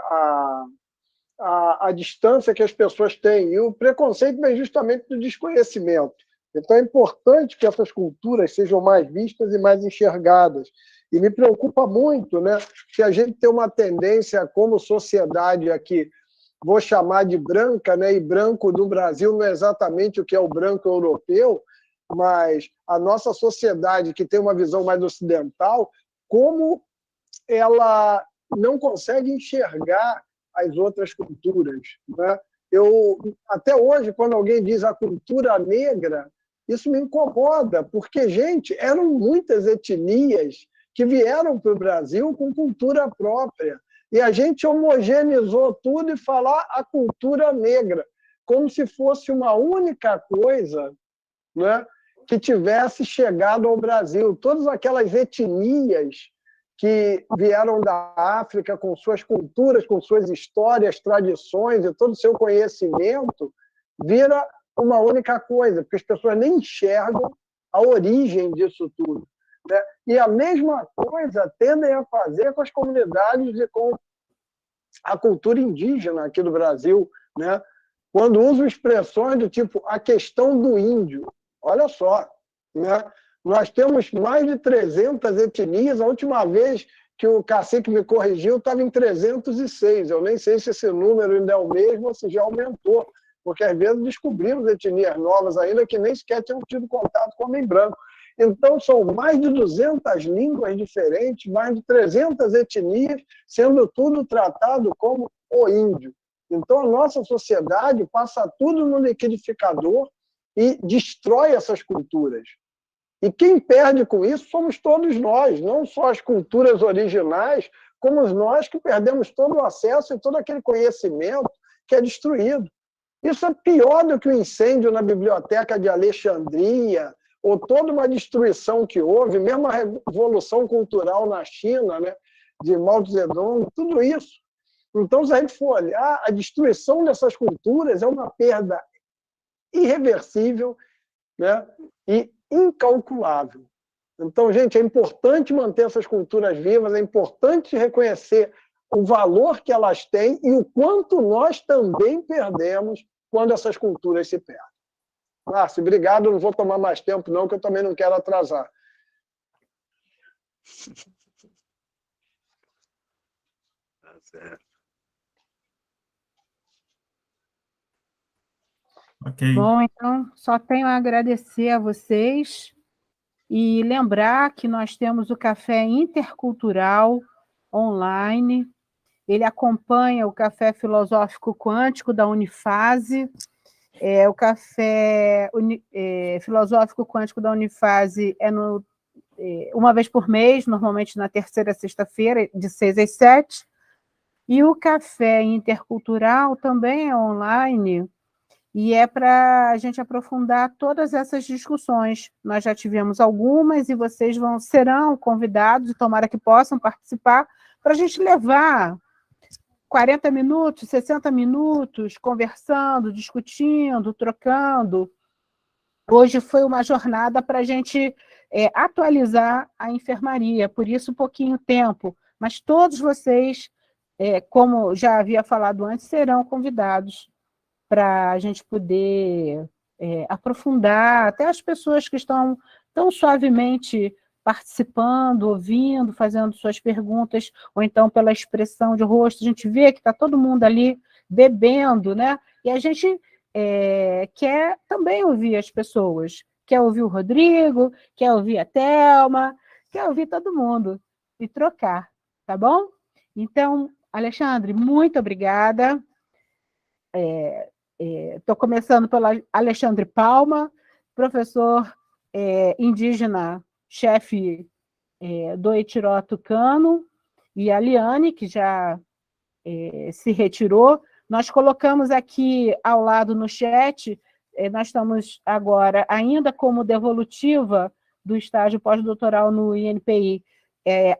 A distância que as pessoas têm. E o preconceito vem justamente do desconhecimento. Então, é importante que essas culturas sejam mais vistas e mais enxergadas. E me preocupa muito, né, que a gente tem uma tendência, como sociedade aqui, vou chamar de branca, né, e branco do Brasil não é exatamente o que é o branco europeu, mas a nossa sociedade, que tem uma visão mais ocidental, como ela não consegue enxergar as outras culturas, né? Até hoje, quando alguém diz a cultura negra, isso me incomoda, porque, gente, eram muitas etnias que vieram para o Brasil com cultura própria, e a gente homogeneizou tudo e falar a cultura negra, como se fosse uma única coisa, né, que tivesse chegado ao Brasil. Todas aquelas etnias que vieram da África com suas culturas, com suas histórias, tradições e todo o seu conhecimento, vira uma única coisa, porque as pessoas nem enxergam a origem disso tudo, né? E a mesma coisa tendem a fazer com as comunidades e com a cultura indígena aqui do Brasil, né? Quando usam expressões do tipo a questão do índio. Olha só, né? Nós temos mais de 300 etnias. A última vez que o Cacique me corrigiu, estava em 306. Eu nem sei se esse número ainda é o mesmo ou se já aumentou, porque às vezes descobrimos etnias novas ainda que nem sequer tinham tido contato com o homem branco. Então, são mais de 200 línguas diferentes, mais de 300 etnias, sendo tudo tratado como o índio. Então, a nossa sociedade passa tudo no liquidificador e destrói essas culturas. E quem perde com isso somos todos nós, não só as culturas originais, como nós que perdemos todo o acesso e todo aquele conhecimento que é destruído. Isso é pior do que o incêndio na biblioteca de Alexandria, ou toda uma destruição que houve, mesmo a revolução cultural na China, né, de Mao Zedong, tudo isso. Então, se a gente for olhar, a destruição dessas culturas é uma perda irreversível, né, e incalculável. Então, gente, é importante manter essas culturas vivas, é importante reconhecer o valor que elas têm e o quanto nós também perdemos quando essas culturas se perdem. Márcio, obrigado, não vou tomar mais tempo não, que eu também não quero atrasar. Tá certo. Ok. Bom, então, só tenho a agradecer a vocês e lembrar que nós temos o Café Intercultural online. Ele acompanha o Café Filosófico Quântico da Unifase. O Café Filosófico Quântico da Unifase é uma vez por mês, normalmente na terceira sexta-feira, de 6 às 7. E o Café Intercultural também é online, e é para a gente aprofundar todas essas discussões. Nós já tivemos algumas e vocês serão convidados, e tomara que possam participar, para a gente levar 40 minutos, 60 minutos, conversando, discutindo, trocando. Hoje foi uma jornada para a gente atualizar a enfermaria, por isso pouquinho tempo, mas todos vocês, como já havia falado antes, serão convidados para a gente poder aprofundar, até as pessoas que estão tão suavemente participando, ouvindo, fazendo suas perguntas, ou então pela expressão de rosto, a gente vê que está todo mundo ali bebendo, né? E a gente quer também ouvir as pessoas, quer ouvir o Rodrigo, quer ouvir a Thelma, quer ouvir todo mundo e trocar, tá bom? Então, Alexandre, muito obrigada. Estou começando pelo Alexandre Palma, professor indígena, chefe do Itiró Tucano, e a Liane, que já se retirou. Nós colocamos aqui ao lado no chat, nós estamos agora ainda como devolutiva do estágio pós-doutoral no INPI,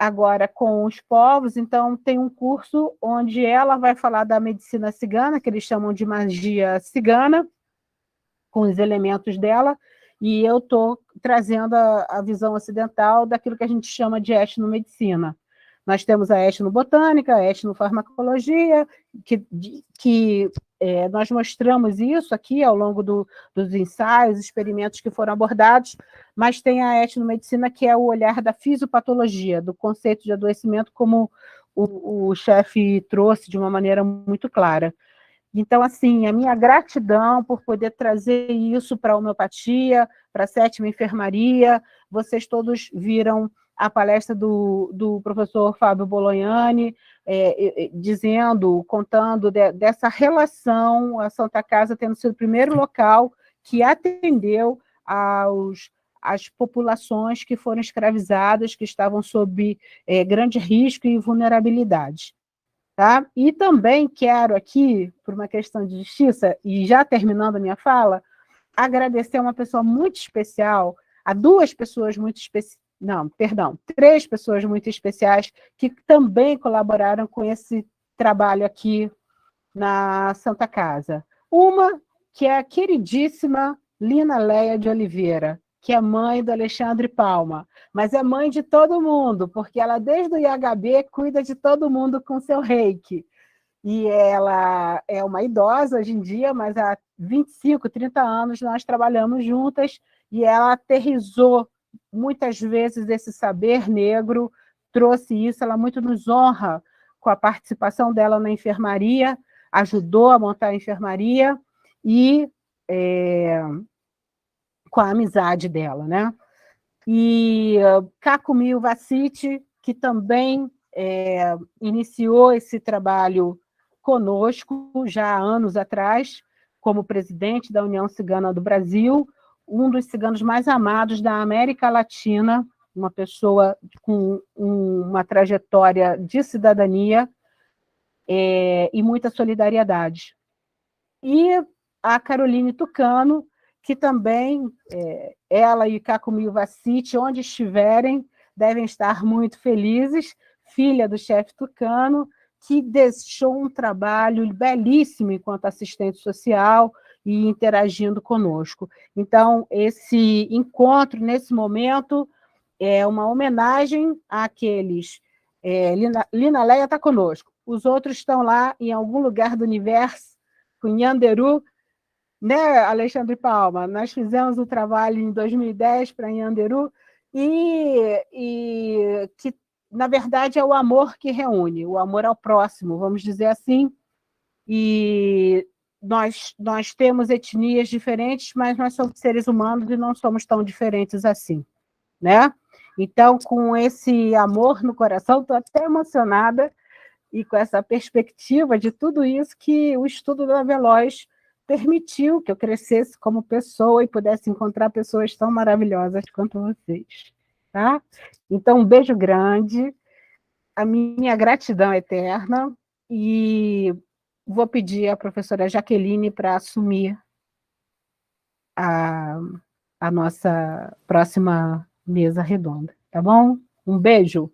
agora com os povos, então tem um curso onde ela vai falar da medicina cigana, que eles chamam de magia cigana, com os elementos dela, e eu estou trazendo a visão ocidental daquilo que a gente chama de etnomedicina. Nós temos a etnobotânica, a etnofarmacologia, que nós mostramos isso aqui ao longo dos ensaios, experimentos que foram abordados, mas tem a etnomedicina, que é o olhar da fisiopatologia, do conceito de adoecimento, como o chefe trouxe de uma maneira muito clara. Então, assim, a minha gratidão por poder trazer isso para a homeopatia, para a 7ª enfermaria. Vocês todos viram a palestra do professor Fábio Bolognani, contando dessa relação, a Santa Casa tendo sido o primeiro local que atendeu às populações que foram escravizadas, que estavam sob grande risco e vulnerabilidade. Tá? E também quero aqui, por uma questão de justiça, e já terminando a minha fala, agradecer a uma pessoa muito especial, a 2 pessoas muito especiais, não, perdão, 3 pessoas muito especiais que também colaboraram com esse trabalho aqui na Santa Casa. Uma, que é a queridíssima Lina Leia de Oliveira, que é mãe do Alexandre Palma, mas é mãe de todo mundo, porque ela, desde o IHB, cuida de todo mundo com seu reiki. E ela é uma idosa hoje em dia, mas há 25, 30 anos nós trabalhamos juntas, e ela aterrissou muitas vezes esse saber negro trouxe isso, ela muito nos honra com a participação dela na enfermaria, ajudou a montar a enfermaria e com a amizade dela, né? E Kakumi Vasic, que também iniciou esse trabalho conosco já há anos atrás, como presidente da União Cigana do Brasil, um dos ciganos mais amados da América Latina, uma pessoa com uma trajetória de cidadania e muita solidariedade. E a Caroline Tucano, que também, ela e Kakumi Vasic, onde estiverem, devem estar muito felizes, filha do chefe Tucano, que deixou um trabalho belíssimo enquanto assistente social e interagindo conosco. Então, esse encontro, nesse momento, é uma homenagem àqueles... Lina Leia está conosco, os outros estão lá em algum lugar do universo, com Nhanderu, né, Alexandre Palma? Nós fizemos o trabalho em 2010 para Nhanderu, e que, na verdade, é o amor que reúne, o amor ao próximo, vamos dizer assim, e nós temos etnias diferentes, mas nós somos seres humanos e não somos tão diferentes assim, né? Então, com esse amor no coração, estou até emocionada, e com essa perspectiva de tudo isso que o estudo da Veloz permitiu que eu crescesse como pessoa e pudesse encontrar pessoas tão maravilhosas quanto vocês. Tá? Então, um beijo grande, a minha gratidão eterna, e vou pedir à professora Jaqueline para assumir a nossa próxima mesa redonda, tá bom? Um beijo.